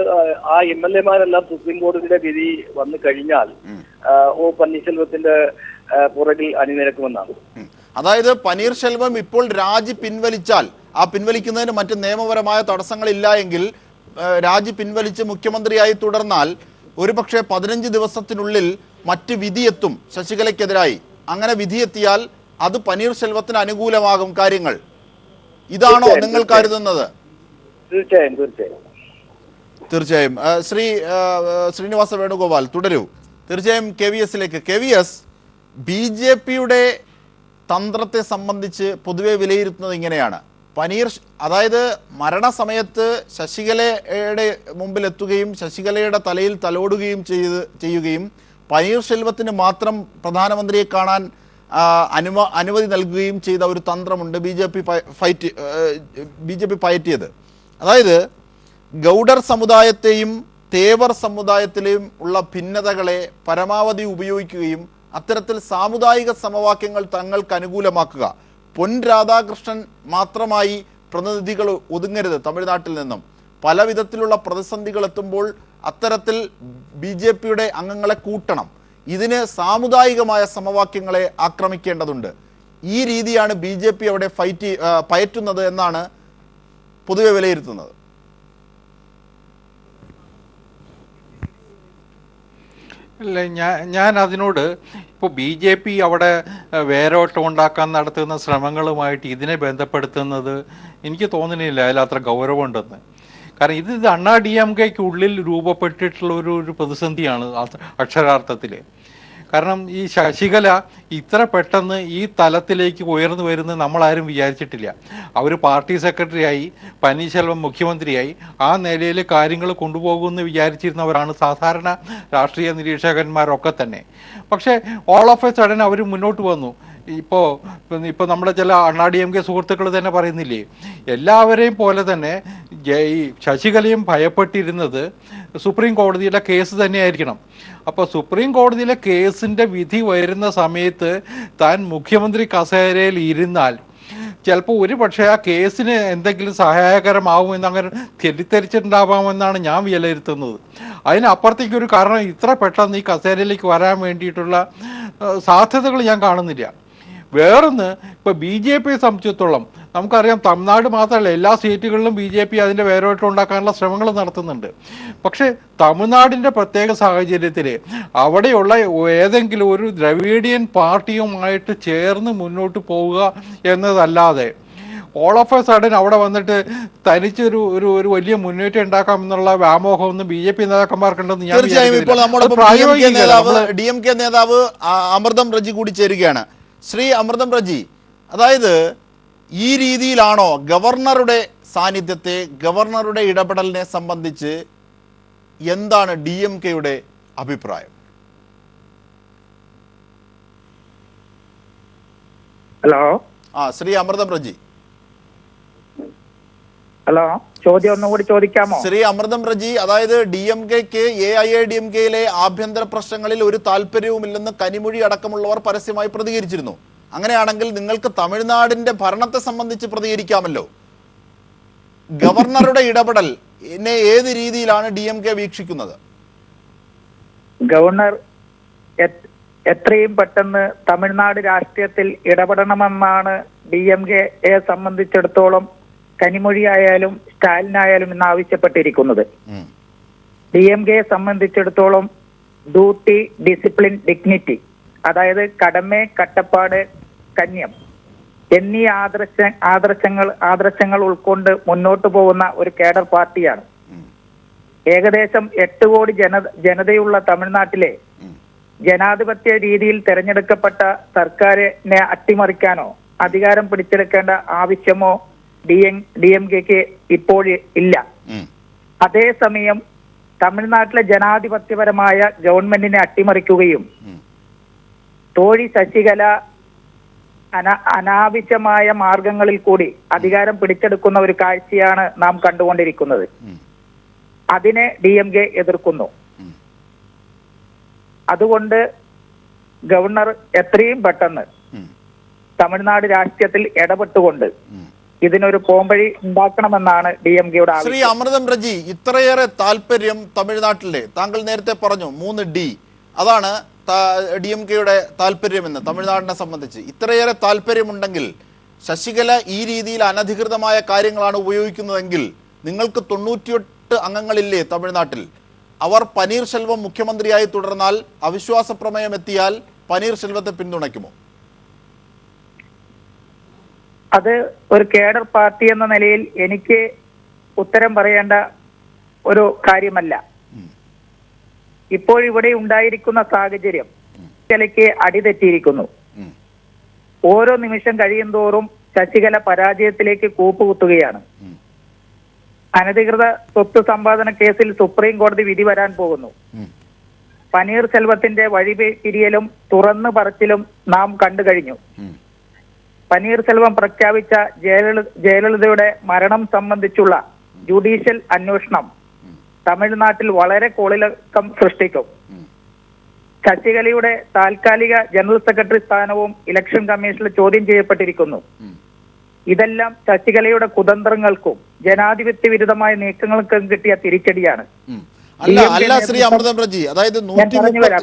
ആ MLA-മാരെല്ലാം സുപ്രീം കോടതിയുടെ വിധി വന്നു കഴിഞ്ഞാൽ പന്നീർശെൽവത്തിന്റെ പുറകിൽ അണിനിരക്കുമെന്നാണ്. അതായത് പനീർശെൽവം ഇപ്പോൾ രാജി പിൻവലിച്ചാൽ, ആ പിൻവലിക്കുന്നതിന് മറ്റ് നിയമപരമായ തടസ്സങ്ങളില്ല എങ്കിൽ രാജി പിൻവലിച്ച് മുഖ്യമന്ത്രിയായി തുടർന്നാൽ ഒരുപക്ഷെ 15 ദിവസത്തിനുള്ളിൽ മറ്റ് വിധിയെത്തും ശശികലയ്ക്കെതിരായി. അങ്ങനെ വിധിയെത്തിയാൽ അത് പനീർശെൽവത്തിന് അനുകൂലമാകും കാര്യങ്ങൾ. ഇതാണോ നിങ്ങൾ കരുതുന്നത്? തീർച്ചയായും. ശ്രീനിവാസ വേണുഗോപാൽ തുടരൂ. തീർച്ചയായും KVS-ലേക്ക്. KVS, BJP-യുടെ തന്ത്രത്തെ സംബന്ധിച്ച് പൊതുവെ വിലയിരുത്തുന്നത് ഇങ്ങനെയാണ്. അതായത് മരണസമയത്ത് ശശികലയുടെ മുമ്പിലെത്തുകയും ശശികലയുടെ തലയിൽ തലോടുകയും ചെയ്യുകയും പനീർശെൽവത്തിന് മാത്രം പ്രധാനമന്ത്രിയെ കാണാൻ അനുമതി നൽകുകയും ചെയ്ത ഒരു തന്ത്രമുണ്ട് BJP പയറ്റിയത്. അതായത് ഗൗഡർ സമുദായത്തെയും തേവർ സമുദായത്തിലെയും ഉള്ള ഭിന്നതകളെ പരമാവധി ഉപയോഗിക്കുകയും അത്തരത്തിൽ സാമുദായിക സമവാക്യങ്ങൾ തങ്ങൾക്ക് അനുകൂലമാക്കുക. പൊൻ രാധാകൃഷ്ണൻ മാത്രമായി പ്രതിനിധികൾ ഒതുങ്ങരുത് തമിഴ്നാട്ടിൽ നിന്നും. പല വിധത്തിലുള്ള പ്രതിസന്ധികൾ എത്തുമ്പോൾ അത്തരത്തിൽ BJP-യുടെ അംഗങ്ങളെ കൂട്ടണം. ഇതിന് സാമുദായികമായ സമവാക്യങ്ങളെ ആക്രമിക്കേണ്ടതുണ്ട്. ഈ രീതിയാണ് BJP അവിടെ പയറ്റുന്നത് എന്നാണ് പൊതുവെ വിലയിരുത്തുന്നത്. അല്ല, ഞാൻ അതിനോട് ഇപ്പോൾ BJP അവിടെ വേരോട്ടം ഉണ്ടാക്കാൻ നടത്തുന്ന ശ്രമങ്ങളുമായിട്ട് ഇതിനെ ബന്ധപ്പെടുത്തുന്നത് എനിക്ക് തോന്നുന്നില്ല അതിൽ അത്ര ഗൗരവമുണ്ടെന്ന്. കാരണം ഇത് DMK-ക്കുള്ളിൽ രൂപപ്പെട്ടിട്ടുള്ള ഒരു പ്രതിസന്ധിയാണ് അക്ഷരാർത്ഥത്തിൽ. കാരണം ഈ ശശികല ഇത്ര പെട്ടെന്ന് ഈ തലത്തിലേക്ക് ഉയർന്നു വരുന്നത് നമ്മളാരും വിചാരിച്ചിട്ടില്ല. അവർ പാർട്ടി സെക്രട്ടറിയായി, പന്നീർശെൽവം മുഖ്യമന്ത്രിയായി, ആ നിലയിൽ കാര്യങ്ങൾ കൊണ്ടുപോകുമെന്ന് വിചാരിച്ചിരുന്നവരാണ് സാധാരണ രാഷ്ട്രീയ നിരീക്ഷകന്മാരൊക്കെ തന്നെ. പക്ഷേ ഓൾ ഓഫ് എ സഡൻ അവർ മുന്നോട്ട് വന്നു. ഇപ്പോൾ നമ്മുടെ ചില DMK സുഹൃത്തുക്കൾ തന്നെ പറയുന്നില്ലേ, എല്ലാവരെയും പോലെ തന്നെ ഈ ശശികലയും ഭയപ്പെട്ടിരുന്നത് സുപ്രീം കോടതിയുടെ കേസ് തന്നെയായിരിക്കണം. അപ്പോൾ സുപ്രീം കോടതിയിലെ കേസിൻ്റെ വിധി വരുന്ന സമയത്ത് താൻ മുഖ്യമന്ത്രി കസേരയിൽ ഇരുന്നാൽ ചിലപ്പോൾ ഒരു പക്ഷേ ആ കേസിന് എന്തെങ്കിലും സഹായകരമാവുമെന്ന് അങ്ങനെ തെറ്റിദ്ധരിച്ചിട്ടുണ്ടാവാമെന്നാണ് ഞാൻ വിലയിരുത്തുന്നത്. അതിനപ്പുറത്തേക്കൊരു കാരണം ഇത്ര പെട്ടെന്ന് ഈ കസേരയിലേക്ക് വരാൻ വേണ്ടിയിട്ടുള്ള സാധ്യതകൾ ഞാൻ കാണുന്നില്ല. വേറൊന്ന്, ഇപ്പോൾ BJP-യെ സംബന്ധിച്ചിടത്തോളം നമുക്കറിയാം, തമിഴ്നാട് മാത്രമല്ല എല്ലാ സ്റ്റേറ്റുകളിലും BJP അതിൻ്റെ വേരോട്ടം ഉണ്ടാക്കാനുള്ള ശ്രമങ്ങൾ നടത്തുന്നുണ്ട്. പക്ഷേ തമിഴ്നാടിൻ്റെ പ്രത്യേക സാഹചര്യത്തിൽ അവിടെയുള്ള ഏതെങ്കിലും ഒരു ദ്രവീഡിയൻ പാർട്ടിയുമായിട്ട് ചേർന്ന് മുന്നോട്ട് പോവുക എന്നതല്ലാതെ ഓൾ ഓഫ് എ സഡൻ അവിടെ വന്നിട്ട് തനിച്ചൊരു ഒരു വലിയ മുന്നേറ്റം ഉണ്ടാക്കാമെന്നുള്ള വ്യാമോഹമൊന്നും BJP നേതാക്കന്മാർക്കുണ്ടെന്ന് ഞാൻ DMK നേതാവ് അമൃതം റജി കൂടി ചേരുകയാണ്. ശ്രീ അമൃതം റജി, അതായത് ഈ രീതിയിലാണോ ഗവർണറുടെ സാന്നിധ്യത്തെ, ഗവർണറുടെ ഇടപെടലിനെ സംബന്ധിച്ച് എന്താണ് DMK-യുടെ അഭിപ്രായം? ഹലോ ശ്രീ അമൃതം റജി. ഹലോ, ചോദ്യം ഒന്നുകൂടി ചോദിക്കാമോ? ശ്രീ അമൃതം റജി, അതായത് DMKക്ക് AIADMKയിലെ ആഭ്യന്തര പ്രശ്നങ്ങളിൽ ഒരു താല്പര്യവുമില്ലെന്ന് കനിമൊഴി അടക്കമുള്ളവർ പരസ്യമായി പ്രതികരിച്ചിരുന്നു. അങ്ങനെയാണെങ്കിൽ നിങ്ങൾക്ക് തമിഴ്നാടിന്റെ ഭരണത്തെ സംബന്ധിച്ച് പ്രതികരിക്കാമല്ലോ. ഗവർണറുടെ ഇടപെടൽ ഏത് രീതിയിലാണ് DMK വീക്ഷിക്കുന്നത്? ഗവർണർ എത്രയും പെട്ടെന്ന് തമിഴ്നാട് രാഷ്ട്രീയത്തിൽ ഇടപെടണമെന്നാണ് DMKയെ സംബന്ധിച്ചിടത്തോളം കനിമൊഴിയായാലും സ്റ്റാലിനായാലും ഇന്ന് ആവശ്യപ്പെട്ടിരിക്കുന്നത്. DMKയെ സംബന്ധിച്ചിടത്തോളം ഡ്യൂട്ടി, ഡിസിപ്ലിൻ, ഡിഗ്നിറ്റി, അതായത് കടമ, കട്ടപ്പാട്, കന്യം എന്നീ ആദർശങ്ങൾ ഉൾക്കൊണ്ട് മുന്നോട്ട് പോകുന്ന ഒരു കേഡർ പാർട്ടിയാണ്. ഏകദേശം 8 കോടി ജനതയുള്ള തമിഴ്നാട്ടിലെ ജനാധിപത്യ രീതിയിൽ തെരഞ്ഞെടുക്കപ്പെട്ട സർക്കാരിനെ അട്ടിമറിക്കാനോ അധികാരം പിടിച്ചെടുക്കേണ്ട ആവശ്യമോ DMKക്ക് ഇപ്പോൾ ഇല്ല. അതേസമയം തമിഴ്നാട്ടിലെ ജനാധിപത്യപരമായ ഗവൺമെന്റിനെ അട്ടിമറിക്കുകയും തോഴി ശശികല അനാവശ്യമായ മാർഗങ്ങളിൽ കൂടി അധികാരം പിടിച്ചെടുക്കുന്ന ഒരു കാഴ്ചയാണ് നാം കണ്ടുകൊണ്ടിരിക്കുന്നത്. അതിനെ DMK എതിർക്കുന്നു. അതുകൊണ്ട് ഗവർണർ എത്രയും പെട്ടെന്ന് തമിഴ്നാട് രാഷ്ട്രീയത്തിൽ ഇടപെട്ടുകൊണ്ട് ഇതിനൊരു പോംവഴി ഉണ്ടാക്കണമെന്നാണ് DMKയുടെ ആവശ്യം. ശ്രീ അമൃതം റജി, ഇത്രയേറെ താല്പര്യം തമിഴ്നാട്ടിലെ, താങ്കൾ നേരത്തെ പറഞ്ഞു 3D, അതാണ് DMKയുടെ താല്പര്യമെന്ന് തമിഴ്നാടിനെ സംബന്ധിച്ച്. ഇത്രയേറെ താല്പര്യമുണ്ടെങ്കിൽ ശശികല ഈ രീതിയിൽ അനധികൃതമായ കാര്യങ്ങളാണ് ഉപയോഗിക്കുന്നതെങ്കിൽ നിങ്ങൾക്ക് 98 അംഗങ്ങളില്ലേ തമിഴ്നാട്ടിൽ? അവർ പനീർശെൽവം മുഖ്യമന്ത്രിയായി തുടർന്നാൽ, അവിശ്വാസ പ്രമേയം എത്തിയാൽ പനീർശെൽവത്തെ പിന്തുണയ്ക്കുമോ? അത് ഒരു കേഡർ പാർട്ടി എന്ന നിലയിൽ എനിക്ക് ഉത്തരം പറയേണ്ട ഒരു കാര്യമല്ല. ഇപ്പോഴിവിടെ ഉണ്ടായിരിക്കുന്ന സാഹചര്യം ശശികലയ്ക്ക് അടിതെറ്റിയിരിക്കുന്നു. ഓരോ നിമിഷം കഴിയും തോറും ശശികല പരാജയത്തിലേക്ക് കൂപ്പുകുത്തുകയാണ്. അനധികൃത സ്വത്ത് സമ്പാദന കേസിൽ സുപ്രീം കോടതി വിധി വരാൻ പോകുന്നു. പനീർശെൽവത്തിന്റെ വഴിപിരിയലും തുറന്നു പറച്ചിലും നാം കണ്ടു കഴിഞ്ഞു. പനീർശെൽവം പ്രഖ്യാപിച്ച ജയലളിതയുടെ മരണം സംബന്ധിച്ചുള്ള ജുഡീഷ്യൽ അന്വേഷണം തമിഴ്നാട്ടിൽ വളരെ കോളിളക്കം സൃഷ്ടിക്കും. ശശികലയുടെ താൽക്കാലിക ജനറൽ സെക്രട്ടറി സ്ഥാനവും ഇലക്ഷൻ കമ്മീഷനിൽ ചോദ്യം ചെയ്യപ്പെട്ടിരിക്കുന്നു. ഇതെല്ലാം ശശികലയുടെ കുതന്ത്രങ്ങൾക്കും ജനാധിപത്യ വിരുദ്ധമായ നീക്കങ്ങൾക്കും കിട്ടിയ തിരിച്ചടിയാണ്.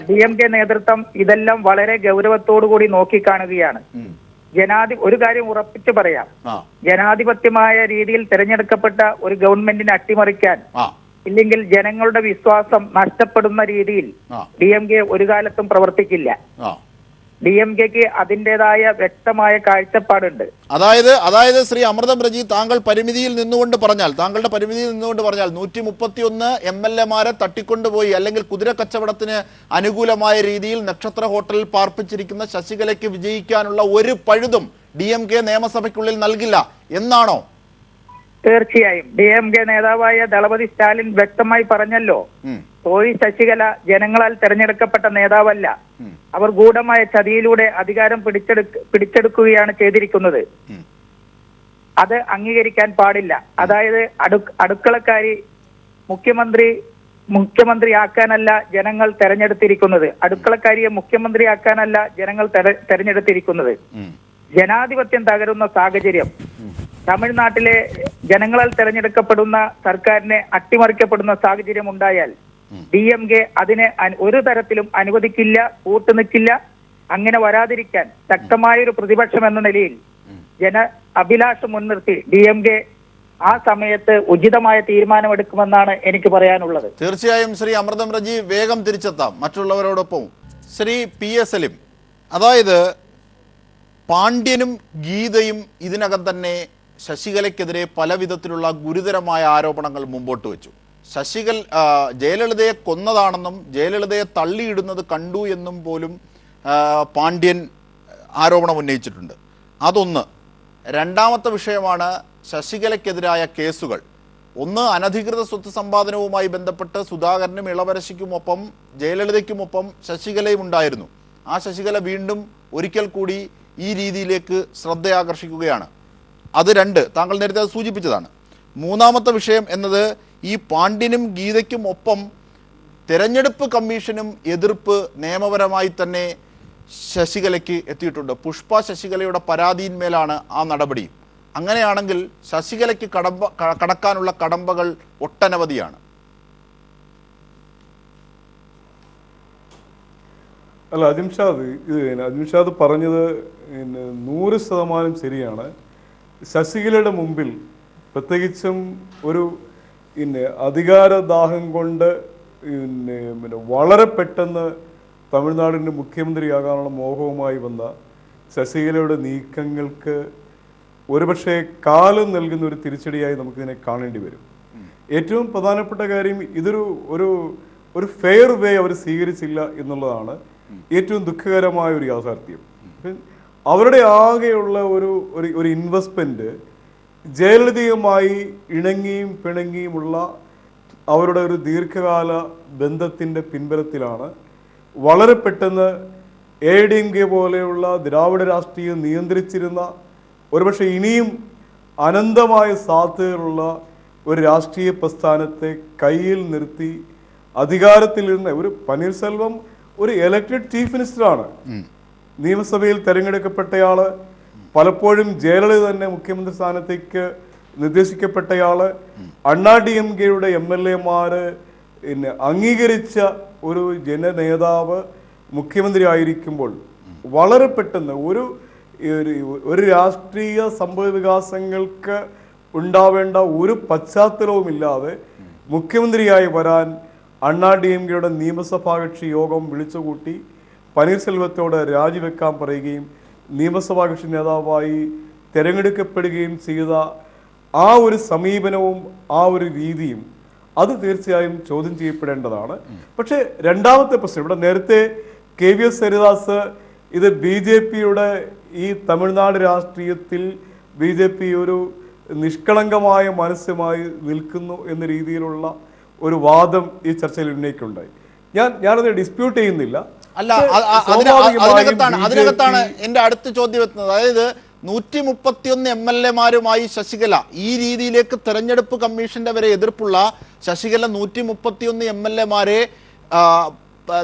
DMK നേതൃത്വം ഇതെല്ലാം വളരെ ഗൗരവത്തോടുകൂടി നോക്കിക്കാണുകയാണ്. ഒരു കാര്യം ഉറപ്പിച്ചു പറയാം, ജനാധിപത്യമായ രീതിയിൽ തെരഞ്ഞെടുക്കപ്പെട്ട ഒരു ഗവൺമെന്റിനെ അട്ടിമറിക്കാൻ, ഇല്ലെങ്കിൽ ജനങ്ങളുടെ വിശ്വാസം നഷ്ടപ്പെടുന്ന രീതിയിൽ DMK ഒരു കാലത്തും പ്രവർത്തിക്കില്ല. DMKക്ക് അതിൻ്റെതായ വ്യക്തമായ കാഴ്ചപ്പാടുണ്ട്. അതായത് ശ്രീ അമൃതം റജി, താങ്കളുടെ പരിമിതിയിൽ നിന്നുകൊണ്ട് പറഞ്ഞാൽ 131 MLA-മാരെ തട്ടിക്കൊണ്ടുപോയി അല്ലെങ്കിൽ കുതിര കച്ചവടത്തിന് അനുകൂലമായ രീതിയിൽ നക്ഷത്ര ഹോട്ടലിൽ പാർപ്പിച്ചിരിക്കുന്ന ശശികലയ്ക്ക് വിജയിക്കാനുള്ള ഒരു പഴുതും DMK നിയമസഭയ്ക്കുള്ളിൽ നൽകില്ല എന്നാണോ? തീർച്ചയായും DMK നേതാവായ ദളപതി സ്റ്റാലിൻ വ്യക്തമായി പറഞ്ഞല്ലോ, തോഴി ശശികല ജനങ്ങളാൽ തെരഞ്ഞെടുക്കപ്പെട്ട നേതാവല്ല. അവർ ഗൂഢമായ ചതിയിലൂടെ അധികാരം പിടിച്ചെടുക്കുകയാണ് ചെയ്തിരിക്കുന്നത്. അത് അംഗീകരിക്കാൻ പാടില്ല. അതായത് അടുക്കളക്കാരി മുഖ്യമന്ത്രിയാക്കാനല്ല ജനങ്ങൾ തെരഞ്ഞെടുത്തിരിക്കുന്നത്. അടുക്കളക്കാരിയെ മുഖ്യമന്ത്രിയാക്കാനല്ല ജനങ്ങൾ തെരഞ്ഞെടുത്തിരിക്കുന്നത്. ജനാധിപത്യം തകരുന്ന സാഹചര്യം, തമിഴ്നാട്ടിലെ ജനങ്ങളാൽ തെരഞ്ഞെടുക്കപ്പെടുന്ന സർക്കാരിനെ അട്ടിമറിക്കപ്പെടുന്ന സാഹചര്യം ഉണ്ടായാൽ DMK അതിനെ ഒരു തരത്തിലും അനുവദിക്കില്ല, കൂട്ടുനിൽക്കില്ല. അങ്ങനെ വരാതിരിക്കാൻ ശക്തമായൊരു പ്രതിപക്ഷം എന്ന നിലയിൽ അഭിലാഷം മുൻനിർത്തി DMK ആ സമയത്ത് ഉചിതമായ തീരുമാനമെടുക്കുമെന്നാണ് എനിക്ക് പറയാനുള്ളത്. തീർച്ചയായും ശ്രീ അമൃതം റജി, വേഗം തിരിച്ചെത്താം മറ്റുള്ളവരോടൊപ്പം. ശ്രീ PS സലിം, അതായത് പാണ്ഡ്യനും ഗീതയും ഇതിനകം തന്നെ ശശികലയ്ക്കെതിരെ പല വിധത്തിലുള്ള ഗുരുതരമായ ആരോപണങ്ങൾ മുമ്പോട്ട് വെച്ചു. ജയലളിതയെ കൊന്നതാണെന്നും ജയലളിതയെ തള്ളിയിടുന്നത് കണ്ടു എന്നും പോലും പാണ്ഡ്യൻ ആരോപണം ഉന്നയിച്ചിട്ടുണ്ട്. അതൊന്ന്. രണ്ടാമത്തെ വിഷയമാണ് ശശികലയ്ക്കെതിരായ കേസുകൾ. ഒന്ന്, അനധികൃത സ്വത്ത് സമ്പാദനവുമായി ബന്ധപ്പെട്ട് സുധാകരനും ഇളവരശിക്കുമൊപ്പം ജയലളിതയ്ക്കുമൊപ്പം ശശികലയും ഉണ്ടായിരുന്നു. ആ ശശികല വീണ്ടും ഒരിക്കൽ കൂടി ഈ രീതിയിലേക്ക് ശ്രദ്ധയാകർഷിക്കുകയാണ്. അത് രണ്ട്, താങ്കൾ നേരത്തെ അത് സൂചിപ്പിച്ചതാണ്. മൂന്നാമത്തെ വിഷയം എന്നത് ഈ പാണ്ഡ്യനും ഗീതയ്ക്കും ഒപ്പം തെരഞ്ഞെടുപ്പ് കമ്മീഷനും എതിർപ്പ് നിയമപരമായി തന്നെ ശശികലയ്ക്ക് എത്തിയിട്ടുണ്ട്. പുഷ്പ ശശികലയുടെ പരാതിയിന്മേലാണ് ആ നടപടി. അങ്ങനെയാണെങ്കിൽ ശശികലയ്ക്ക് കടക്കാനുള്ള കടമ്പകൾ ഒട്ടനവധിയാണ്. അല്ല, അജിംഷാദ് പറഞ്ഞത് 100% ശരിയാണ്. ശശികലയുടെ മുമ്പിൽ പ്രത്യേകിച്ചും ഒരു അധികാരദാഹം കൊണ്ട് വളരെ പെട്ടെന്ന് തമിഴ്നാടിൻ്റെ മുഖ്യമന്ത്രിയാകാനുള്ള മോഹവുമായി വന്ന ശശികലയുടെ നീക്കങ്ങൾക്ക് ഒരുപക്ഷെ കാലം നൽകുന്ന ഒരു തിരിച്ചടിയായി നമുക്കിതിനെ കാണേണ്ടി വരും. ഏറ്റവും പ്രധാനപ്പെട്ട കാര്യം ഇതൊരു ഒരു ഫെയർ വേ അവർ സ്വീകരിച്ചില്ല എന്നുള്ളതാണ് ഏറ്റവും ദുഃഖകരമായ ഒരു യാഥാർത്ഥ്യം. അവരുടെ ആകെയുള്ള ഒരു ഇൻവെസ്റ്റ്മെൻറ്റ് ജയലളിതയുമായി ഇണങ്ങിയും പിണങ്ങിയുമുള്ള അവരുടെ ഒരു ദീർഘകാല ബന്ധത്തിൻ്റെ പിൻബലത്തിലാണ് വളരെ പെട്ടെന്ന് ADMK പോലെയുള്ള ദ്രാവിഡ രാഷ്ട്രീയം നിയന്ത്രിച്ചിരുന്ന ഒരുപക്ഷെ ഇനിയും അനന്തമായ സാധ്യതകളുള്ള ഒരു രാഷ്ട്രീയ പ്രസ്ഥാനത്തെ കയ്യിൽ നിർത്തി അധികാരത്തിലിരുന്ന ഒരു പനീർസെൽവം ഒരു എലക്റ്റഡ് ചീഫ് മിനിസ്റ്ററാണ്. നിയമസഭയിൽ തെരഞ്ഞെടുക്കപ്പെട്ടയാള്, പലപ്പോഴും ജയലളിത തന്നെ മുഖ്യമന്ത്രി സ്ഥാനത്തേക്ക് നിർദ്ദേശിക്കപ്പെട്ടയാള്, DMKയുടെ MLA-മാര് അംഗീകരിച്ച ഒരു ജനനേതാവ് മുഖ്യമന്ത്രി ആയിരിക്കുമ്പോൾ വളരെ പെട്ടെന്ന് ഒരു രാഷ്ട്രീയ സംഭവ വികാസങ്ങൾക്ക് ഉണ്ടാവേണ്ട ഒരു പശ്ചാത്തലവുമില്ലാതെ മുഖ്യമന്ത്രിയായി വരാൻ DMKയുടെ നിയമസഭാ കക്ഷി യോഗം വിളിച്ചുകൂട്ടി പനീർസെൽവത്തോട് രാജിവെക്കാൻ പറയുകയും നിയമസഭാ കക്ഷി നേതാവായി തിരഞ്ഞെടുക്കപ്പെടുകയും ചെയ്ത ആ ഒരു സമീപനവും ആ ഒരു രീതിയും അത് തീർച്ചയായും ചോദ്യം ചെയ്യപ്പെടേണ്ടതാണ്. പക്ഷേ രണ്ടാമത്തെ പ്രശ്നം, ഇവിടെ നേരത്തെ KVS ഹരിദാസ് ഇത് BJPയുടെ ഈ തമിഴ്നാട് രാഷ്ട്രീയത്തിൽ BJP ഒരു നിഷ്കളങ്കമായ മനസ്സുമായി നിൽക്കുന്നു എന്ന രീതിയിലുള്ള ഒരു വാദം ഈ ചർച്ചയിൽ ഉന്നയിക്കുണ്ടായി. ഞാനത് ഡിസ്പ്യൂട്ട് ചെയ്യുന്നില്ല. അല്ല, അതിനകത്താണ് എൻ്റെ അടുത്ത ചോദ്യം എത്തുന്നത്. അതായത് 131 MLA-മാരുമായി ശശികല ഈ രീതിയിലേക്ക് തെരഞ്ഞെടുപ്പ് കമ്മീഷന്റെ വരെ എതിർപ്പുള്ള ശശികല 131 MLA-മാരെ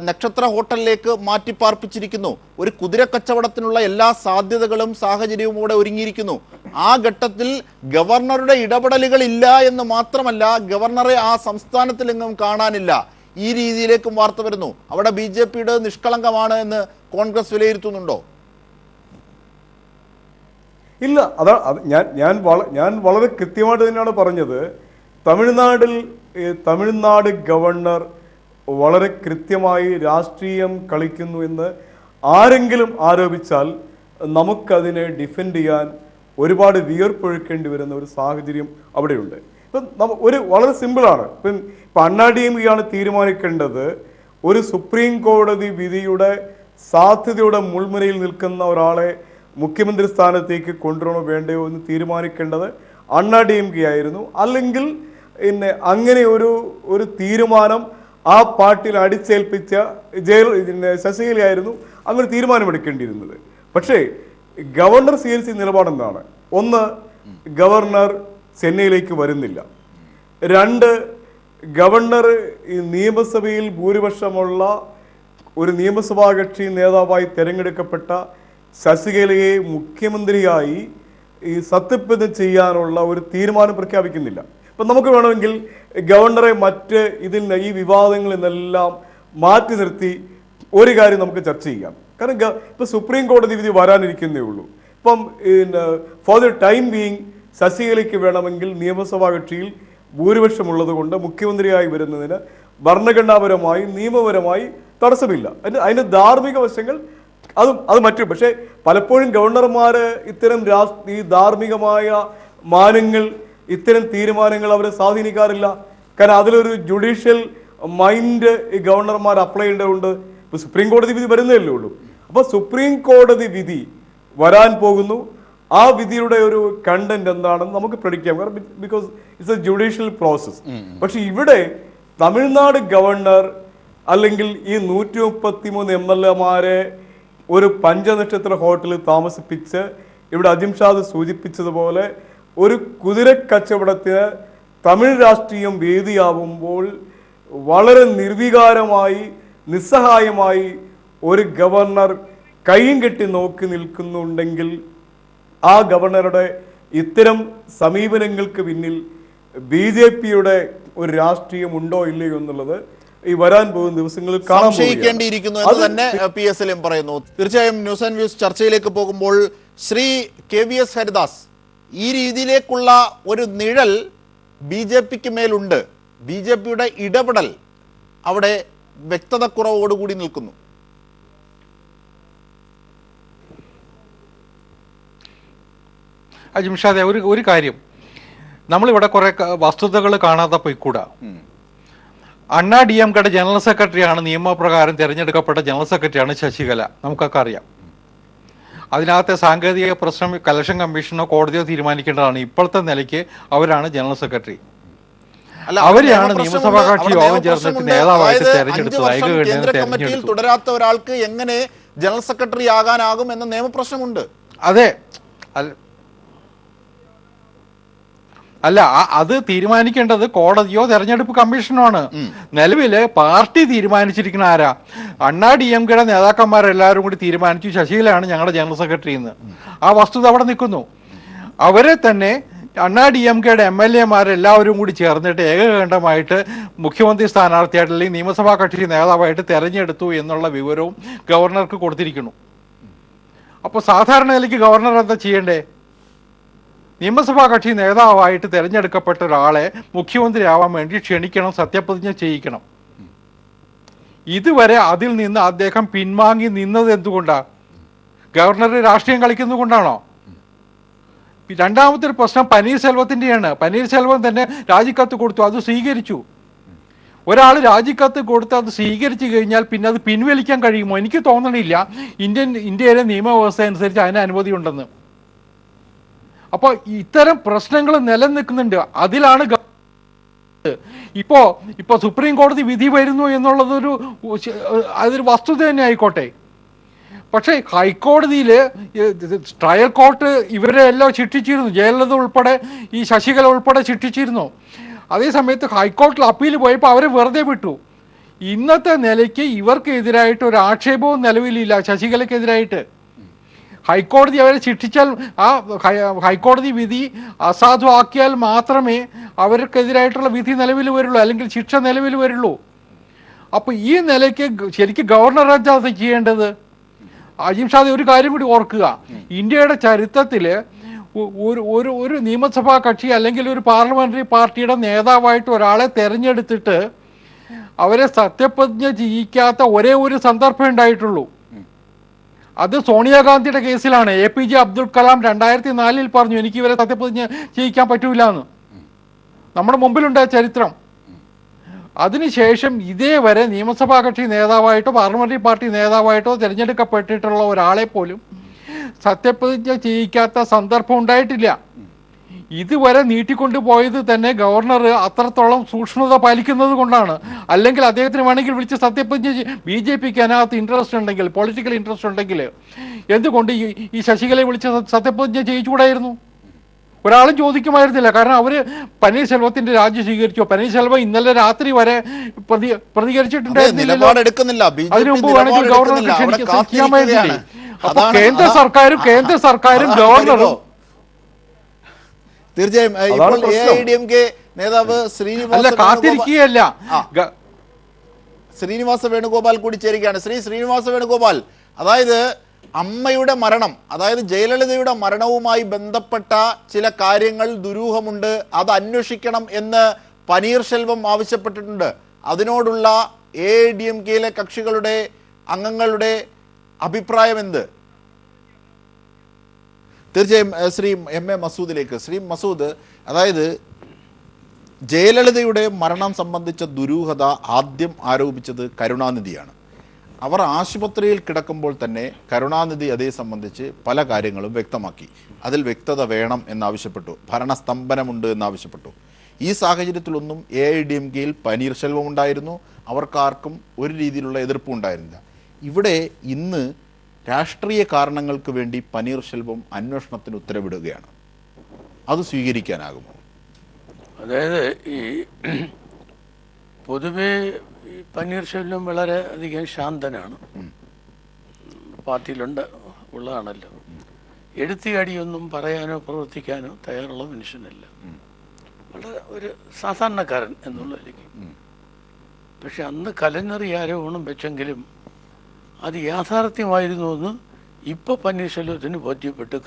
നക്ഷത്ര ഹോട്ടലിലേക്ക് മാറ്റിപ്പാർപ്പിച്ചിരിക്കുന്നു. ഒരു കുതിര കച്ചവടത്തിനുള്ള എല്ലാ സാധ്യതകളും സാഹചര്യവും കൂടെ ഒരുങ്ങിയിരിക്കുന്നു. ആ ഘട്ടത്തിൽ ഗവർണറുടെ ഇടപെടലുകൾ ഇല്ല എന്ന് മാത്രമല്ല, ഗവർണറെ ആ സംസ്ഥാനത്തിലെങ്ങും കാണാനില്ല. ഈ രീതിയിലേക്കും വാർത്ത വരുന്നു. അവിടെ BJPയുടെ നിഷ്കളങ്കമാണ് എന്ന് കോൺഗ്രസ് വിലയിരുത്തുന്നുണ്ടോ? ഇല്ല, ഞാൻ വളരെ കൃത്യമായിട്ട് തന്നെയാണ് പറഞ്ഞത്. തമിഴ്നാട് ഗവർണർ വളരെ കൃത്യമായി രാഷ്ട്രീയം കളിക്കുന്നു എന്ന് ആരെങ്കിലും ആരോപിച്ചാൽ നമുക്കതിനെ ഡിഫെൻഡ് ചെയ്യാൻ ഒരുപാട് വിയർപ്പൊഴുക്കേണ്ടി വരുന്ന ഒരു സാഹചര്യം അവിടെയുണ്ട്. ഇപ്പം വളരെ സിമ്പിളാണ്. ഇപ്പം DMK തീരുമാനിക്കേണ്ടത് ഒരു സുപ്രീം കോടതി വിധിയുടെ സാധ്യതയുടെ മുൾമുനയിൽ നിൽക്കുന്ന ഒരാളെ മുഖ്യമന്ത്രി സ്ഥാനത്തേക്ക് കൊണ്ടുവരണോ വേണ്ടയോ എന്ന് തീരുമാനിക്കേണ്ടത് DMK ആയിരുന്നു. അല്ലെങ്കിൽ അങ്ങനെ ഒരു തീരുമാനം ആ പാർട്ടിയിൽ അടിച്ചേൽപ്പിച്ച ശശികലയായിരുന്നു അങ്ങനെ തീരുമാനമെടുക്കേണ്ടിയിരുന്നത്. പക്ഷേ ഗവർണർ സ്വീകരിച്ച നിലപാടെന്താണ്? ഒന്ന്, ഗവർണർ ചെന്നൈയിലേക്ക് വരുന്നില്ല. രണ്ട്, ഗവർണർ നിയമസഭയിൽ ഭൂരിപക്ഷമുള്ള ഒരു നിയമസഭാ കക്ഷി നേതാവായി തിരഞ്ഞെടുക്കപ്പെട്ട ശശികലയെ മുഖ്യമന്ത്രിയായി സത്യപ്രതിജ്ഞ ചെയ്യാനുള്ള ഒരു തീരുമാനം പ്രഖ്യാപിക്കുന്നില്ല. ഇപ്പം നമുക്ക് വേണമെങ്കിൽ ഗവർണറെ ഈ വിവാദങ്ങളിൽ നിന്നെല്ലാം മാറ്റി നിർത്തി ഒരു കാര്യം നമുക്ക് ചർച്ച ചെയ്യാം. കാരണം ഇപ്പം സുപ്രീം കോടതി വിധി വരാനിരിക്കുന്നേ ഉള്ളൂ. ഇപ്പം ഫോർ ദ ടൈം ബീയിങ് ശശികലയ്ക്ക് വേണമെങ്കിൽ നിയമസഭാ കക്ഷിയിൽ ഭൂരിപക്ഷമുള്ളത് കൊണ്ട് മുഖ്യമന്ത്രിയായി വരുന്നതിന് ഭരണഘടനാപരമായി നിയമപരമായി തടസ്സമില്ല. അതിൻ്റെ ധാർമ്മിക വശങ്ങൾ അത് മറ്റു. പക്ഷേ പലപ്പോഴും ഗവർണർമാർ ഇത്തരം ഈ ധാർമ്മികമായ മാനങ്ങൾ, ഇത്തരം തീരുമാനങ്ങൾ അവരെ സ്വാധീനിക്കാറില്ല. കാരണം അതിലൊരു ജുഡീഷ്യൽ മൈൻഡ് ഈ ഗവർണർമാർ അപ്ലൈ ചെയ്യേണ്ടതുണ്ട്. ഇപ്പോൾ സുപ്രീം കോടതി വിധി വരുന്നതല്ലേ ഉള്ളൂ. അപ്പോൾ സുപ്രീം കോടതി വിധി വരാൻ പോകുന്നു. ആ വിധിയുടെ ഒരു കണ്ടന്റ് എന്താണെന്ന് നമുക്ക് പ്രഡിക്റ്റ് ചെയ്യാം. കാരണം because it's A judicial process. പക്ഷെ ഇവിടെ തമിഴ്നാട് ഗവർണർ അല്ലെങ്കിൽ ഈ 133 MLA-മാരെ ഒരു പഞ്ചനക്ഷത്ര ഹോട്ടലിൽ താമസിപ്പിച്ച് ഇവിടെ അജിംഷാദ് സൂചിപ്പിച്ചതുപോലെ ഒരു കുതിരക്കച്ചവടത്തിന് തമിഴ് രാഷ്ട്രീയം വേദിയാവുമ്പോൾ വളരെ നിർവികാരമായി നിസ്സഹായമായി ഒരു ഗവർണർ കൈയും കെട്ടി നോക്കി നിൽക്കുന്നുണ്ടെങ്കിൽ ആ ഗവർണറുടെ ഇത്തരം സമീപനങ്ങൾക്ക് പിന്നിൽ BJPയുടെ ഒരു രാഷ്ട്രീയം ഉണ്ടോ ഇല്ലയോ എന്നുള്ളത് ഈ വരാൻ പോകുന്ന ദിവസങ്ങളിൽ സംശയിക്കേണ്ടിയിരിക്കുന്നു എന്ന് തന്നെ PSLM പറയുന്നു. തീർച്ചയായും ന്യൂസ് ആൻഡ് വ്യൂസ് ചർച്ചയിലേക്ക് പോകുമ്പോൾ ശ്രീ KVS ഹരിദാസ്, ഈ രീതിയിലേക്കുള്ള ഒരു നിഴൽ BJPക്ക് മേലുണ്ട്. BJPയുടെ ഇടപെടൽ അവിടെ വ്യക്തത കുറവോടുകൂടി നിൽക്കുന്നു. അജിംഷാദെ, ഒരു കാര്യം നമ്മളിവിടെ കുറെ വസ്തുതകൾ കാണാതെ പോയിക്കൂടാ. അണ്ണാ DMKയുടെ ജനറൽ സെക്രട്ടറിയാണ്, നിയമപ്രകാരം തിരഞ്ഞെടുക്കപ്പെട്ട ജനറൽ സെക്രട്ടറിയാണ് ശശികല, നമുക്കൊക്കെ അറിയാം. അതിനകത്തെ സാങ്കേതിക പ്രശ്നം കലക്ഷൻ കമ്മീഷനോ കോടതിയോ തീരുമാനിക്കേണ്ടതാണ്. ഇപ്പോഴത്തെ നിലയ്ക്ക് അവരാണ് ജനറൽ സെക്രട്ടറി. അവരെയാണ് നിയമസഭാ കക്ഷി യോഗം ചേർന്നിട്ട് നേതാവായിട്ട് തെരഞ്ഞെടുത്തത്. കേന്ദ്ര കമ്മിറ്റിയിൽ തുടരാത്ത ഒരാൾക്ക് എങ്ങനെ ജനറൽ സെക്രട്ടറി ആകാനാകും എന്ന നിയമപ്രശ്നമുണ്ട്. അതെ, അല്ല, അത് തീരുമാനിക്കേണ്ടത് കോടതിയോ തെരഞ്ഞെടുപ്പ് കമ്മീഷനോ ആണ്. നിലവില് പാർട്ടി തീരുമാനിച്ചിരിക്കുന്ന ആരാ? അണ്ണാ DMKയുടെ നേതാക്കന്മാരെല്ലാവരും കൂടി തീരുമാനിച്ചു ശശികലയാണ് ഞങ്ങളുടെ ജനറൽ സെക്രട്ടറി എന്ന്. ആ വസ്തുത അവിടെ നിൽക്കുന്നു. അവരെ തന്നെ അണ്ണാ DMKയുടെ MLA-മാരെല്ലാവരും കൂടി ചേർന്നിട്ട് ഏകകണ്ഠമായിട്ട് മുഖ്യമന്ത്രി സ്ഥാനാർത്ഥിയായിട്ട് അല്ലെങ്കിൽ നിയമസഭാ കക്ഷി നേതാവായിട്ട് തെരഞ്ഞെടുത്തു എന്നുള്ള വിവരവും ഗവർണർക്ക് കൊടുത്തിരിക്കുന്നു. അപ്പോൾ സാധാരണ നിലയ്ക്ക് ഗവർണർ എന്താ ചെയ്യണ്ടേ? നിയമസഭാ കക്ഷി നേതാവായിട്ട് തിരഞ്ഞെടുക്കപ്പെട്ട ഒരാളെ മുഖ്യമന്ത്രിയാവാൻ വേണ്ടി ക്ഷണിക്കണം, സത്യപ്രതിജ്ഞ ചെയ്യിക്കണം. ഇതുവരെ അതിൽ നിന്ന് അദ്ദേഹം പിൻവാങ്ങി നിന്നത് എന്തുകൊണ്ടാണ്? ഗവർണർ രാഷ്ട്രീയം കളിക്കുന്നതുകൊണ്ടാണോ? രണ്ടാമത്തെ ഒരു പ്രശ്നം പനീർശെൽവത്തിൻ്റെയാണ്. പനീർശെൽവം തന്നെ രാജിക്കത്ത് കൊടുത്തു, അത് സ്വീകരിച്ചു. ഒരാൾ രാജിക്കത്ത് കൊടുത്ത് അത് സ്വീകരിച്ചു കഴിഞ്ഞാൽ പിന്നെ അത് പിൻവലിക്കാൻ കഴിയുമോ? എനിക്ക് തോന്നണില്ല ഇന്ത്യയിലെ നിയമവ്യവസ്ഥ അനുസരിച്ച് അതിന് അനുമതി ഉണ്ടെന്ന്. അപ്പോൾ ഇത്തരം പ്രശ്നങ്ങൾ നിലനിൽക്കുന്നുണ്ട്. അതിലാണ് ഇപ്പോ സുപ്രീം കോടതി വിധി വരുന്നു എന്നുള്ളതൊരു അതൊരു വസ്തുത തന്നെ ആയിക്കോട്ടെ. പക്ഷേ ഹൈക്കോടതിയിൽ ട്രയൽ കോർട്ട് ഇവരെ എല്ലാം ശിക്ഷിച്ചിരുന്നു. ജയലളിത ഉൾപ്പെടെ ഈ ശശികല ഉൾപ്പെടെ ശിക്ഷിച്ചിരുന്നു. അതേസമയത്ത് ഹൈക്കോടതിയിൽ അപ്പീൽ പോയപ്പോൾ അവരെ വെറുതെ വിട്ടു. ഇന്നത്തെ നിലയ്ക്ക് ഇവർക്കെതിരായിട്ട് ഒരു ആക്ഷേപവും നിലവിലില്ല. ശശികലയ്ക്കെതിരായിട്ട് ഹൈക്കോടതി അവരെ ശിക്ഷിച്ചാൽ, ആ ഹൈക്കോടതി വിധി അസാധുവാക്കിയാൽ മാത്രമേ അവർക്കെതിരായിട്ടുള്ള വിധി നിലവിൽ വരുള്ളൂ, അല്ലെങ്കിൽ ശിക്ഷ നിലവിൽ വരുള്ളൂ. അപ്പോൾ ഈ നിലയ്ക്ക് ശരിക്കും ഗവർണർ അത് ചെയ്യേണ്ടത്. അജിംഷാദ്, ഒരു കാര്യം കൂടി ഓർക്കുക, ഇന്ത്യയുടെ ചരിത്രത്തിൽ ഒരു നിയമസഭാ കക്ഷി അല്ലെങ്കിൽ ഒരു പാർലമെന്ററി പാർട്ടിയുടെ നേതാവായിട്ട് ഒരാളെ തെരഞ്ഞെടുത്തിട്ട് അവരെ സത്യപ്രതിജ്ഞ ചെയ്യിക്കാത്ത ഒരേ ഒരു സന്ദർഭം ഉണ്ടായിട്ടുള്ളൂ. അത് സോണിയാഗാന്ധിയുടെ കേസിലാണ്. APJ അബ്ദുൽ കലാം 2004 പറഞ്ഞു എനിക്ക് ഇവരെ സത്യപ്രതിജ്ഞ ചെയ്യിക്കാൻ പറ്റൂല എന്ന്. നമ്മുടെ മുമ്പിലുണ്ടായ ചരിത്രം. അതിനുശേഷം ഇതേവരെ നിയമസഭാ കക്ഷി നേതാവായിട്ടോ പാർലമെന്ററി പാർട്ടി നേതാവായിട്ടോ തിരഞ്ഞെടുക്കപ്പെട്ടിട്ടുള്ള ഒരാളെ പോലും സത്യപ്രതിജ്ഞ ചെയ്യിക്കാത്ത സന്ദർഭം ഉണ്ടായിട്ടില്ല. ഇതുവരെ നീട്ടിക്കൊണ്ടുപോയത് തന്നെ ഗവർണർ അത്രത്തോളം സൂക്ഷ്മത പാലിക്കുന്നത് കൊണ്ടാണ്. അല്ലെങ്കിൽ അദ്ദേഹത്തിന് വേണമെങ്കിൽ വിളിച്ച് സത്യപ്രതിജ്ഞ BJPക്ക് അതിനകത്ത് ഇൻട്രസ്റ്റ് ഉണ്ടെങ്കിൽ, പൊളിറ്റിക്കൽ ഇൻട്രസ്റ്റ് ഉണ്ടെങ്കിൽ എന്തുകൊണ്ട് ഈ ശശികലയെ വിളിച്ച് സത്യപ്രതിജ്ഞ ചെയ്യിച്ചുകൂടായിരുന്നു? ഒരാളും ചോദിക്കുമായിരുന്നില്ല. കാരണം അവര് പനീർശെൽവത്തിന്റെ രാജി സ്വീകരിച്ചു. പനീർശെൽവം ഇന്നലെ രാത്രി വരെ പ്രതികരിച്ചിട്ടുണ്ടായിരുന്നില്ല. അതിനു മുമ്പ് വേണമെങ്കിൽ ഗവർണർക്ക് ചെയ്യാമായിരുന്നില്ലേ? അപ്പൊ കേന്ദ്ര സർക്കാരും ഗവർണറും തീർച്ചയായും AIADMK നേതാവ് ശ്രീനിവാസ വേണുഗോപാൽ കൂടി ചേരുകയാണ്. ശ്രീനിവാസ വേണുഗോപാൽ, അതായത് അമ്മയുടെ മരണം, അതായത് ജയലളിതയുടെ മരണവുമായി ബന്ധപ്പെട്ട ചില കാര്യങ്ങൾ ദുരൂഹമുണ്ട്, അത് അന്വേഷിക്കണം എന്ന് പനീർശെൽവം ആവശ്യപ്പെട്ടിട്ടുണ്ട്. അതിനോടുള്ള AIADMKയിലെ കക്ഷികളുടെ അംഗങ്ങളുടെ അഭിപ്രായം എന്ത്? തീർച്ചയായും ശ്രീ MA മസൂദിലേക്ക്. ശ്രീ മസൂദ്, അതായത് ജയലളിതയുടെ മരണം സംബന്ധിച്ച ദുരൂഹത ആദ്യം ആരോപിച്ചത് കരുണാനിധിയാണ്. അവർ ആശുപത്രിയിൽ കിടക്കുമ്പോൾ തന്നെ കരുണാനിധി അതേ സംബന്ധിച്ച് പല കാര്യങ്ങളും വ്യക്തമാക്കി. അതിൽ വ്യക്തത വേണം എന്നാവശ്യപ്പെട്ടു, ഭരണസ്തംഭനമുണ്ട് എന്നാവശ്യപ്പെട്ടു. ഈ സാഹചര്യത്തിലൊന്നും AIADMKയിൽ പനീർശെൽവം ഉണ്ടായിരുന്നു, അവർക്കാർക്കും ഒരു രീതിയിലുള്ള എതിർപ്പും ഉണ്ടായിരുന്നില്ല. ഇവിടെ ഇന്ന് രാഷ്ട്രീയ കാരണങ്ങൾക്ക് വേണ്ടി പനീർശെൽവം അന്വേഷണത്തിന് ഉത്തരവിടുകയാണ്. അത് സ്വീകരിക്കാനാകുമോ? അതായത് ഈ പൊതുവേ ഈ പനീർശെൽവം വളരെ അധികം ശാന്തനാണ്, പാർട്ടിയിലുണ്ട് ഉള്ളതാണല്ലോ. എടുത്തിയാടിയൊന്നും പറയാനോ പ്രവർത്തിക്കാനോ തയ്യാറുള്ള മനുഷ്യനല്ല, വളരെ ഒരു സാധാരണക്കാരൻ എന്നുള്ളതിലേക്ക്. പക്ഷെ അന്ന് കലഞ്ഞറി ആരോപണം വെച്ചെങ്കിലും അത് യാഥാർത്ഥ്യമായിരുന്നു എന്ന് ഇപ്പൊ പന്നീർശെൽവത്തിന് ബോധ്യപ്പെട്ടു.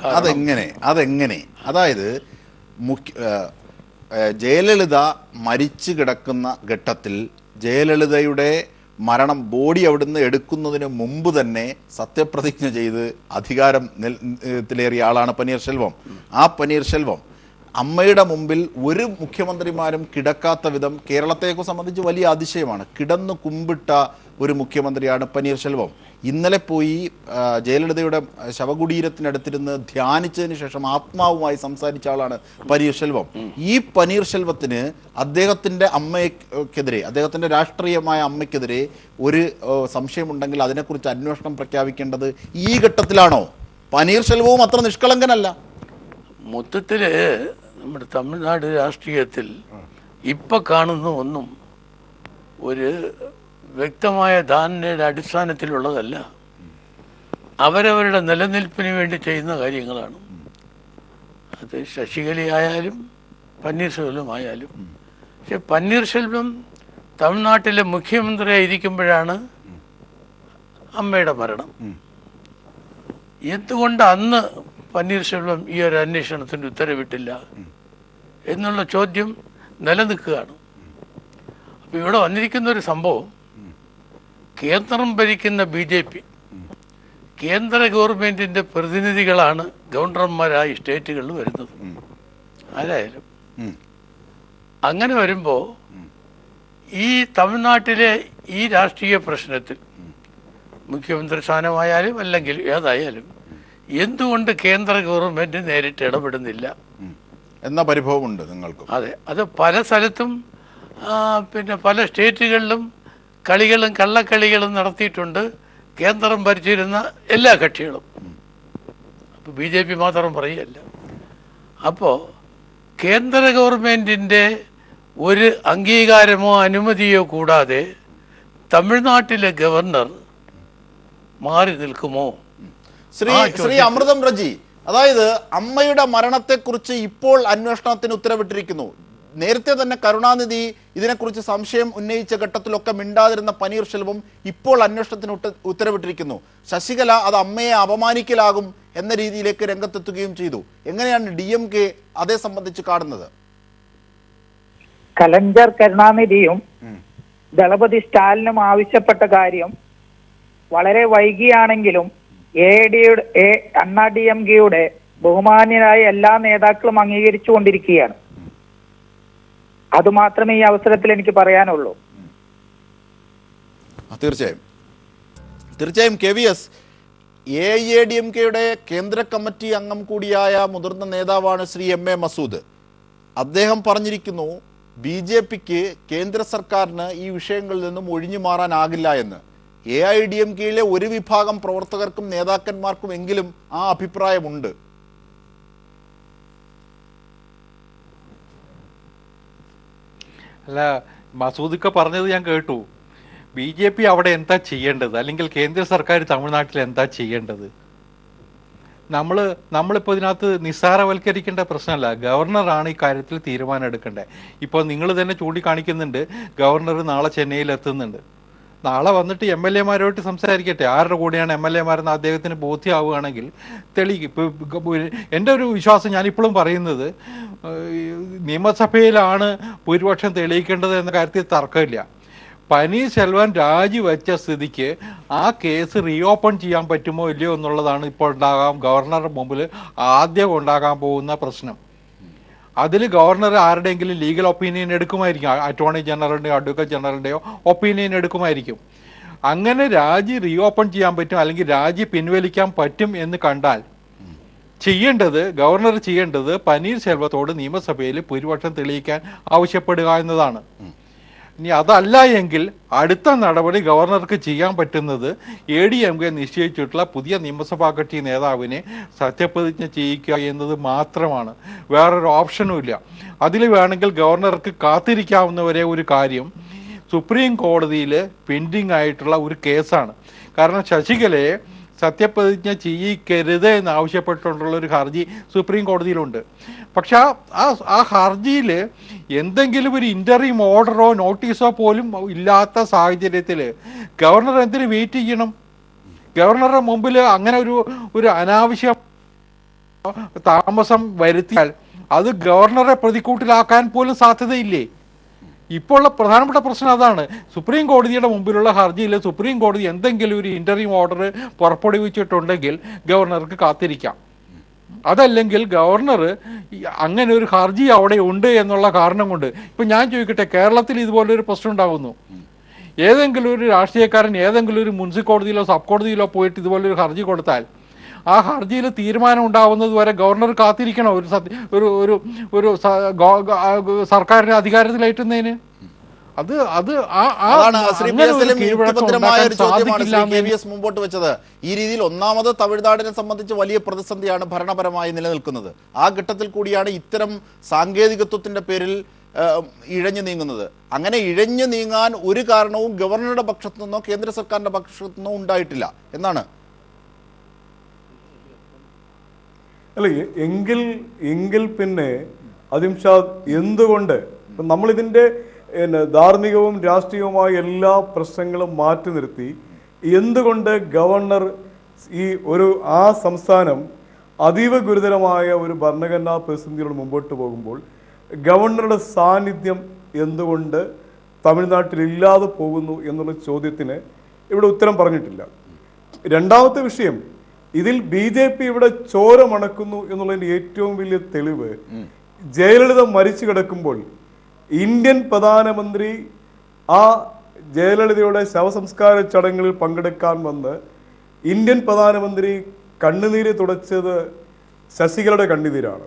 അതെങ്ങനെ അതായത് ജയലളിത മരിച്ചു കിടക്കുന്ന ഘട്ടത്തിൽ ജയലളിതയുടെ മരണം ബോഡി അവിടുന്ന് എടുക്കുന്നതിന് മുമ്പ് തന്നെ സത്യപ്രതിജ്ഞ ചെയ്ത് അധികാരത്തിലേറിയ ആളാണ് പനീർശെൽവം. ആ പനീർശെൽവം അമ്മയുടെ മുമ്പിൽ ഒരു മുഖ്യമന്ത്രിമാരും കിടക്കാത്ത വിധം കേരളത്തെയൊക്കെ സംബന്ധിച്ച് വലിയ അതിശയമാണ്. കിടന്നു കുമ്പിട്ട ഒരു മുഖ്യമന്ത്രിയാണ് പനീർശെൽവം. ഇന്നലെ പോയി ജയലളിതയുടെ ശവകുടീരത്തിനടുത്തിരുന്ന് ധ്യാനിച്ചതിന് ശേഷം ആത്മാവുമായി സംസാരിച്ച ആളാണ് പനീർശെൽവം. ഈ പനീർശെൽവത്തിന് അദ്ദേഹത്തിൻ്റെ അമ്മയ്ക്കെതിരെ, അദ്ദേഹത്തിൻ്റെ രാഷ്ട്രീയമായ അമ്മയ്ക്കെതിരെ ഒരു സംശയമുണ്ടെങ്കിൽ അതിനെക്കുറിച്ച് അന്വേഷണം പ്രഖ്യാപിക്കേണ്ടത് ഈ ഘട്ടത്തിലാണോ? പനീർശെൽവവും അത്ര നിഷ്കളങ്കനല്ല. മൊത്തത്തിൽ നമ്മുടെ തമിഴ്നാട് രാഷ്ട്രീയത്തിൽ ഇപ്പൊ കാണുന്ന ഒന്നും ഒരു വ്യക്തമായ ധാരണയുടെ അടിസ്ഥാനത്തിലുള്ളതല്ല, അവരവരുടെ നിലനിൽപ്പിന് വേണ്ടി ചെയ്യുന്ന കാര്യങ്ങളാണ്. അത് ശശികലയായാലും പന്നീർശെൽവമായാലും. പക്ഷെ പന്നീർശെൽവം തമിഴ്നാട്ടിലെ മുഖ്യമന്ത്രിയായിരിക്കുമ്പോഴാണ് അമ്മയുടെ മരണം. എന്തുകൊണ്ട് അന്ന് പന്നീർശെൽവം ഈ ഒരു അന്വേഷണത്തിന് ഉത്തരവിട്ടില്ല എന്നുള്ള ചോദ്യം നിലനിൽക്കുകയാണ്. അപ്പോൾ ഇവിടെ വന്നിരിക്കുന്ന ഒരു സംഭവം, കേന്ദ്രം ഭരിക്കുന്ന BJP, കേന്ദ്ര ഗവൺമെൻറ്റിൻ്റെ പ്രതിനിധികളാണ് ഗവർണർമാരായി സ്റ്റേറ്റുകളിൽ വരുന്നത്. ആരായാലും അങ്ങനെ വരുമ്പോൾ ഈ തമിഴ്നാട്ടിലെ ഈ രാഷ്ട്രീയ പ്രശ്നത്തിൽ മുഖ്യമന്ത്രി സ്ഥാനമായാലും അല്ലെങ്കിൽ ഏതായാലും എന്തുകൊണ്ട് കേന്ദ്ര ഗവൺമെൻറ് നേരിട്ട് ഇടപെടുന്നില്ല എന്ന പരിഭവമുണ്ട് നിങ്ങൾക്ക്? അതെ, അത് പല സ്ഥലത്തും പിന്നെ പല സ്റ്റേറ്റുകളിലും കളികളും കള്ളക്കളികളും നടത്തിയിട്ടുണ്ട് കേന്ദ്രം ഭരിച്ചിരുന്ന എല്ലാ കക്ഷികളും. അപ്പോൾ BJP മാത്രം പറയുകയല്ല. അപ്പോൾ കേന്ദ്ര ഗവൺമെൻറ്റിൻ്റെ ഒരു അംഗീകാരമോ അനുമതിയോ കൂടാതെ തമിഴ്നാട്ടിലെ ഗവർണർ മാറി നിൽക്കുമോ? ശ്രീ അമൃതം റജി, അതായത് അമ്മയുടെ മരണത്തെക്കുറിച്ച് ഇപ്പോൾ അന്വേഷണത്തിന് ഉത്തരവിട്ടിരിക്കുന്നു. നേരത്തെ തന്നെ കരുണാനിധി ഇതിനെക്കുറിച്ച് സംശയം ഉന്നയിച്ച ഘട്ടത്തിലൊക്കെ മിണ്ടാതിരുന്ന പനീർശെൽവം ഇപ്പോൾ അന്വേഷണത്തിന് ഉത്തരവിട്ടിരിക്കുന്നു. ശശികല അത് അമ്മയെ അപമാനിക്കലാകും എന്ന രീതിയിലേക്ക് രംഗത്തെത്തുകയും ചെയ്തു. എങ്ങനെയാണ് DMK അതേ സംബന്ധിച്ച് കാണുന്നത്? കലഞ്ചർ കരുണാനിധിയും ദളപതി സ്റ്റാലിനും ആവശ്യപ്പെട്ട കാര്യം വളരെ വൈകിയാണെങ്കിലും DMKയുടെ ബഹുമാന്യരായ എല്ലാ നേതാക്കളും അംഗീകരിച്ചുകൊണ്ടിരിക്കുകയാണ്. അതുമാത്രമേ ഈ അവസരത്തിൽ എനിക്ക് പറയാനുള്ളൂ. തീർച്ചയായും KVS, AIADMKയുടെ കേന്ദ്ര കമ്മിറ്റി അംഗം കൂടിയായ മുതിർന്ന നേതാവാണ് ശ്രീ MA മസൂദ്. അദ്ദേഹം പറഞ്ഞിരിക്കുന്നു BJPക്ക് കേന്ദ്ര സർക്കാരിന് ഈ വിഷയങ്ങളിൽ നിന്നും ഒഴിഞ്ഞു മാറാനാകില്ല എന്ന്. AIADMKയിലെ ഒരു വിഭാഗം പ്രവർത്തകർക്കും നേതാക്കന്മാർക്കും എങ്കിലും ആ അഭിപ്രായമുണ്ട്. അല്ല, മസൂദിക്ക പറഞ്ഞത് ഞാൻ കേട്ടു. BJP അവിടെ എന്താ ചെയ്യേണ്ടത്, അല്ലെങ്കിൽ കേന്ദ്ര സർക്കാർ തമിഴ്നാട്ടിൽ എന്താ ചെയ്യേണ്ടത്? നമ്മളിപ്പോൾ ഇതിനകത്ത് നിസ്സാരവൽക്കരിക്കേണ്ട പ്രശ്നമല്ല. ഗവർണറാണ് ഈ കാര്യത്തിൽ തീരുമാനം എടുക്കേണ്ടത്. ഇപ്പോൾ നിങ്ങൾ തന്നെ ചൂണ്ടിക്കാണിക്കുന്നുണ്ട്, ഗവർണർ നാളെ ചെന്നൈയിൽ എത്തുന്നുണ്ട്. നാളെ വന്നിട്ട് MLA-മാരോട്ട് സംസാരിക്കട്ടെ. ആരുടെ കൂടെയാണ് MLA-മാരെന്ന് അദ്ദേഹത്തിന് ബോധ്യമാവുകയാണെങ്കിൽ ഇപ്പോൾ എൻ്റെ ഒരു വിശ്വാസം, ഞാനിപ്പോഴും പറയുന്നത്, നിയമസഭയിലാണ് ഭൂരിപക്ഷം തെളിയിക്കേണ്ടത് എന്ന കാര്യത്തിൽ തർക്കമില്ല. പനീർശെൽവം രാജിവെച്ച സ്ഥിതിക്ക് ആ കേസ് റീഓപ്പൺ ചെയ്യാൻ പറ്റുമോ ഇല്ലയോ എന്നുള്ളതാണ് ഇപ്പോൾ ഗവർണറുടെ മുമ്പിൽ ആദ്യം ഉണ്ടാകാൻ പോകുന്ന പ്രശ്നം. അതിൽ ഗവർണർ ആരുടെയെങ്കിലും ലീഗൽ ഒപ്പീനിയൻ എടുക്കുമായിരിക്കും. അറ്റോർണി ജനറലിൻ്റെയോ അഡ്വക്കേറ്റ് ജനറലിൻ്റെയോ ഒപ്പീനിയൻ എടുക്കുമായിരിക്കും. അങ്ങനെ രാജി റീഓപ്പൺ ചെയ്യാൻ പറ്റും, അല്ലെങ്കിൽ രാജി പിൻവലിക്കാൻ പറ്റും എന്ന് കണ്ടാൽ ഗവർണർ ചെയ്യേണ്ടത് പനീർശെൽവത്തോട് നിയമസഭയിൽ ഭൂരിപക്ഷം തെളിയിക്കാൻ ആവശ്യപ്പെടുക എന്നതാണ്. ഇനി അതല്ല എങ്കിൽ അടുത്ത നടപടി ഗവർണർക്ക് ചെയ്യാൻ പറ്റുന്നത് ADMK നിശ്ചയിച്ചിട്ടുള്ള പുതിയ നിയമസഭാ കക്ഷി നേതാവിനെ സത്യപ്രതിജ്ഞ ചെയ്യിക്കുക എന്നത് മാത്രമാണ്. വേറൊരു ഓപ്ഷനും ഇല്ല. അതിൽ വേണമെങ്കിൽ ഗവർണർക്ക് കാത്തിരിക്കാവുന്നവരെ ഒരു കാര്യം സുപ്രീം കോടതിയിൽ പെൻഡിങ് ആയിട്ടുള്ള ഒരു കേസാണ്. കാരണം ശശികലയെ സത്യപ്രതിജ്ഞ ചെയ്യിക്കരുത് എന്നാവശ്യപ്പെട്ടുള്ള ഒരു ഹർജി സുപ്രീം കോടതിയിലുണ്ട്. പക്ഷെ ആ ഹർജിയിൽ എന്തെങ്കിലും ഒരു ഇൻ്ററിം ഓർഡറോ നോട്ടീസോ പോലും ഇല്ലാത്ത സാഹചര്യത്തിൽ ഗവർണർ എന്തിനു വെയിറ്റ് ചെയ്യണം? ഗവർണറുടെ മുമ്പിൽ അങ്ങനെ ഒരു അനാവശ്യ താമസം വരുത്തിയാൽ അത് ഗവർണറെ പ്രതിക്കൂട്ടിലാക്കാൻ പോലും സാധ്യതയില്ലേ? ഇപ്പോൾ ഉള്ള പ്രധാനപ്പെട്ട പ്രശ്നം അതാണ്. സുപ്രീം കോടതിയുടെ മുമ്പിലുള്ള ഹർജിയിൽ സുപ്രീം കോടതി എന്തെങ്കിലും ഒരു ഇൻ്ററിം ഓർഡർ പുറപ്പെടുവിച്ചിട്ടുണ്ടെങ്കിൽ ഗവർണർക്ക് കാത്തിരിക്കാം. അതല്ലെങ്കിൽ ഗവർണർ അങ്ങനെ ഒരു ഹർജി അവിടെ ഉണ്ട് എന്നുള്ള കാരണം കൊണ്ട്, ഇപ്പം ഞാൻ ചോദിക്കട്ടെ, കേരളത്തിൽ ഇതുപോലൊരു പ്രശ്നം ഉണ്ടാകുന്നു. ഏതെങ്കിലും ഒരു രാഷ്ട്രീയക്കാരൻ ഏതെങ്കിലും ഒരു മുനിസിപ്പൽ കോടതിയിലോ സബ് കോടതിയിലോ പോയിട്ട് ഇതുപോലൊരു ഹർജി കൊടുത്താൽ ആ ഹർജിയിൽ തീരുമാനം ഉണ്ടാവുന്നത് വരെ ഗവർണർ കാത്തിരിക്കണം ഒരു സർക്കാരിന്റെ അധികാരത്തിലേറ്റുന്നതിന്. മുമ്പോട്ട് വെച്ചത് ഈ രീതിയിൽ ഒന്നാമത് തമിഴ്നാടിനെ സംബന്ധിച്ച് വലിയ പ്രതിസന്ധിയാണ് ഭരണപരമായി നിലനിൽക്കുന്നത്. ആ ഘട്ടത്തിൽ കൂടിയാണ് ഇത്തരം സാങ്കേതികത്വത്തിന്റെ പേരിൽ ഇഴഞ്ഞു നീങ്ങുന്നത്. അങ്ങനെ ഇഴഞ്ഞു നീങ്ങാൻ ഒരു കാരണവും ഗവർണറുടെ പക്ഷത്തു നിന്നോ കേന്ദ്ര സർക്കാരിന്റെ പക്ഷത്തു നിന്നോ ഉണ്ടായിട്ടില്ല എന്നാണ്. അല്ല, എങ്കിൽ പിന്നെ അതിംഷാദ് എന്തുകൊണ്ട് നമ്മളിതിൻ്റെ ധാർമ്മികവും രാഷ്ട്രീയവുമായ എല്ലാ പ്രശ്നങ്ങളും മാറ്റി നിർത്തി എന്തുകൊണ്ട് ഗവർണർ ആ സംസ്ഥാനം അതീവ ഗുരുതരമായ ഒരു ഭരണഘടനാ പ്രതിസന്ധിയോട് മുമ്പോട്ട് പോകുമ്പോൾ ഗവർണറുടെ സാന്നിധ്യം എന്തുകൊണ്ട് തമിഴ്നാട്ടിൽ ഇല്ലാതെ പോകുന്നു എന്നുള്ള ചോദ്യത്തിന് ഇവിടെ ഉത്തരം പറഞ്ഞിട്ടില്ല. രണ്ടാമത്തെ വിഷയം, ഇതിൽ BJP ഇവിടെ ചോര മണക്കുന്നു എന്നുള്ളതിൻ്റെ ഏറ്റവും വലിയ തെളിവ് ജയലളിത മരിച്ചു കിടക്കുമ്പോൾ ഇന്ത്യൻ പ്രധാനമന്ത്രി ആ ജയലളിതയുടെ ശവസംസ്കാര ചടങ്ങുകളിൽ പങ്കെടുക്കാൻ വന്ന് ഇന്ത്യൻ പ്രധാനമന്ത്രി കണ്ണുനീര് തുടച്ചത് ശശികലയുടെ കണ്ണുനീരാണ്.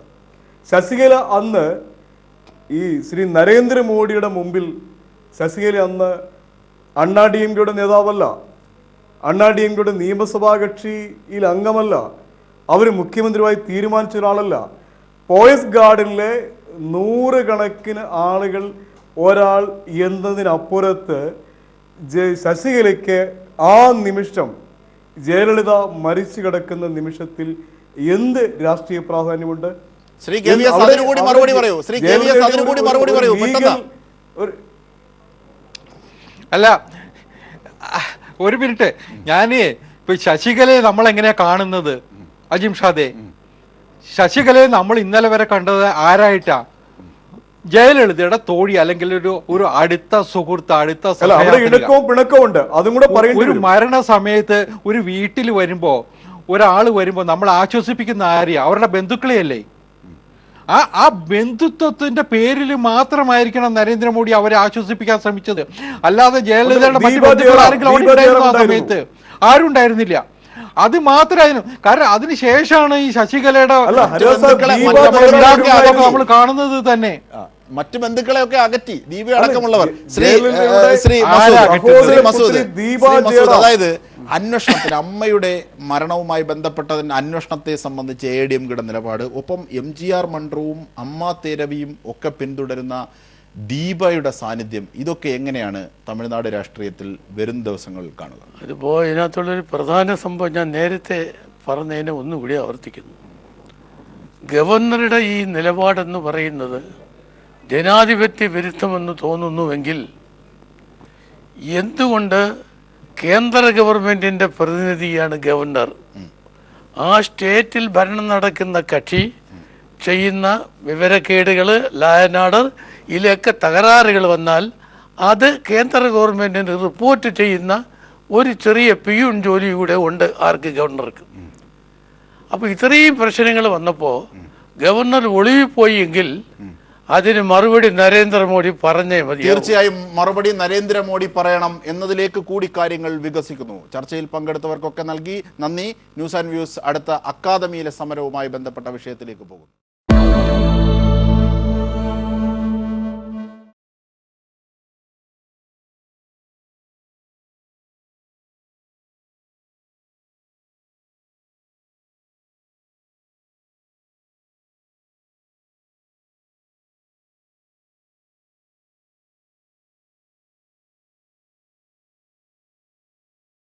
ശശികല അന്ന് ഈ ശ്രീ നരേന്ദ്രമോദിയുടെ മുമ്പിൽ ശശികല അന്ന് DMKയുടെ നേതാവല്ല, DMKയുടെ നിയമസഭാ കക്ഷിയിൽ അംഗമല്ല, അവർ മുഖ്യമന്ത്രിയുമായി തീരുമാനിച്ച ഒരാളല്ല. പോയസ് ഗാർഡനിലെ 100 കണക്കിന് ആളുകൾ ഒരാൾ എന്നതിനപ്പുറത്ത് ശശികലയ്ക്ക് ആ നിമിഷം ജയലളിത മരിച്ചു കിടക്കുന്ന നിമിഷത്തിൽ എന്ത് രാഷ്ട്രീയ പ്രാധാന്യമുണ്ട്? അല്ല, ഒരു മിനിറ്റ്, ഇപ്പൊ ശശികലയെ നമ്മൾ എങ്ങനെയാ കാണുന്നത്? അജിംഷാദെ, ശശികലയെ നമ്മൾ ഇന്നലെ വരെ കണ്ടത് ആരായിട്ടാ? ജയലളിതയുടെ തോഴി, അല്ലെങ്കിൽ ഒരു അടുത്ത സുഹൃത്ത്, ഒരു മരണ സമയത്ത് ഒരു വീട്ടിൽ വരുമ്പോ ഒരാൾ വരുമ്പോ നമ്മൾ ആശ്വസിപ്പിക്കുന്ന ആരെയാ? അവരുടെ ബന്ധുക്കളെയല്ലേ? ആ ബന്ധുത്വത്തിന്റെ പേരിൽ മാത്രമായിരിക്കണം നരേന്ദ്രമോദി അവരെ ആശ്വസിപ്പിക്കാൻ ശ്രമിച്ചത്. അല്ലാതെ ജയലളിതയുടെ മറ്റു ബന്ധുക്കൾ ആരെങ്കിലും അവിടെ ഉണ്ടായിരുന്നു? ആ സമയത്ത് ആരും ഉണ്ടായിരുന്നില്ല. അത് മാത്രമായിരുന്നു. കാരണം അതിനുശേഷമാണ് ഈ ശശികലയുടെ നമ്മൾ കാണുന്നത് തന്നെ. മറ്റു ബന്ധുക്കളെയൊക്കെ അകറ്റി, ദീപ അടക്കമുള്ളവർ. അതായത് അന്വേഷണത്തിന്, അമ്മയുടെ മരണവുമായി ബന്ധപ്പെട്ടതിന് അന്വേഷണത്തെ സംബന്ധിച്ച് ADMKയുടെ നിലപാട്, ഒപ്പം MGR മണ്ഡലവും അമ്മ തേരവിയും ഒക്കെ പിന്തുടരുന്ന ദീപയുടെ സാന്നിധ്യം, ഇതൊക്കെ എങ്ങനെയാണ് തമിഴ്നാട് രാഷ്ട്രീയത്തിൽ വരും ദിവസങ്ങളിൽ കാണുക? അതിപ്പോൾ ഇതിനകത്തുള്ളൊരു പ്രധാന സംഭവം ഞാൻ നേരത്തെ പറഞ്ഞതിനെ ഒന്നുകൂടി ആവർത്തിക്കുന്നു. ഗവർണറുടെ ഈ നിലപാടെന്ന് പറയുന്നത് ജനാധിപത്യ വിരുദ്ധമെന്ന് തോന്നുന്നുവെങ്കിൽ എന്തുകൊണ്ട് കേന്ദ്ര ഗവൺമെൻറ്റിൻ്റെ പ്രതിനിധിയാണ് ഗവർണർ? ആ സ്റ്റേറ്റിൽ ഭരണം നടക്കുന്ന കക്ഷി ചെയ്യുന്ന വിവരക്കേടുകൾ, ലയൻ ഓർഡർ, ഇതിലൊക്കെ തകരാറുകൾ വന്നാൽ അത് കേന്ദ്ര ഗവൺമെൻറ്റിന് റിപ്പോർട്ട് ചെയ്യുന്ന ഒരു ചെറിയ പിയൂൺ ജോലി കൂടെ ഉണ്ട് ആർക്ക്? ഗവർണർക്ക്. അപ്പോൾ ഇത്രയും പ്രശ്നങ്ങൾ വന്നപ്പോൾ ഗവർണർ ഒളിവിപ്പോയി എങ്കിൽ അതിന് മറുപടി നരേന്ദ്രമോദി പറഞ്ഞേ മതി. തീർച്ചയായും മറുപടി നരേന്ദ്രമോദി പറയണം എന്നതിലേക്ക് കൂടി കാര്യങ്ങൾ വികസിക്കുന്നു. ചർച്ചയിൽ പങ്കെടുത്തവർക്കൊക്കെ നന്ദി. ന്യൂസ് ആൻഡ് വ്യൂസ് അടുത്ത അക്കാദമിയിലെ സമരവുമായി ബന്ധപ്പെട്ട വിഷയത്തിലേക്ക് പോകും.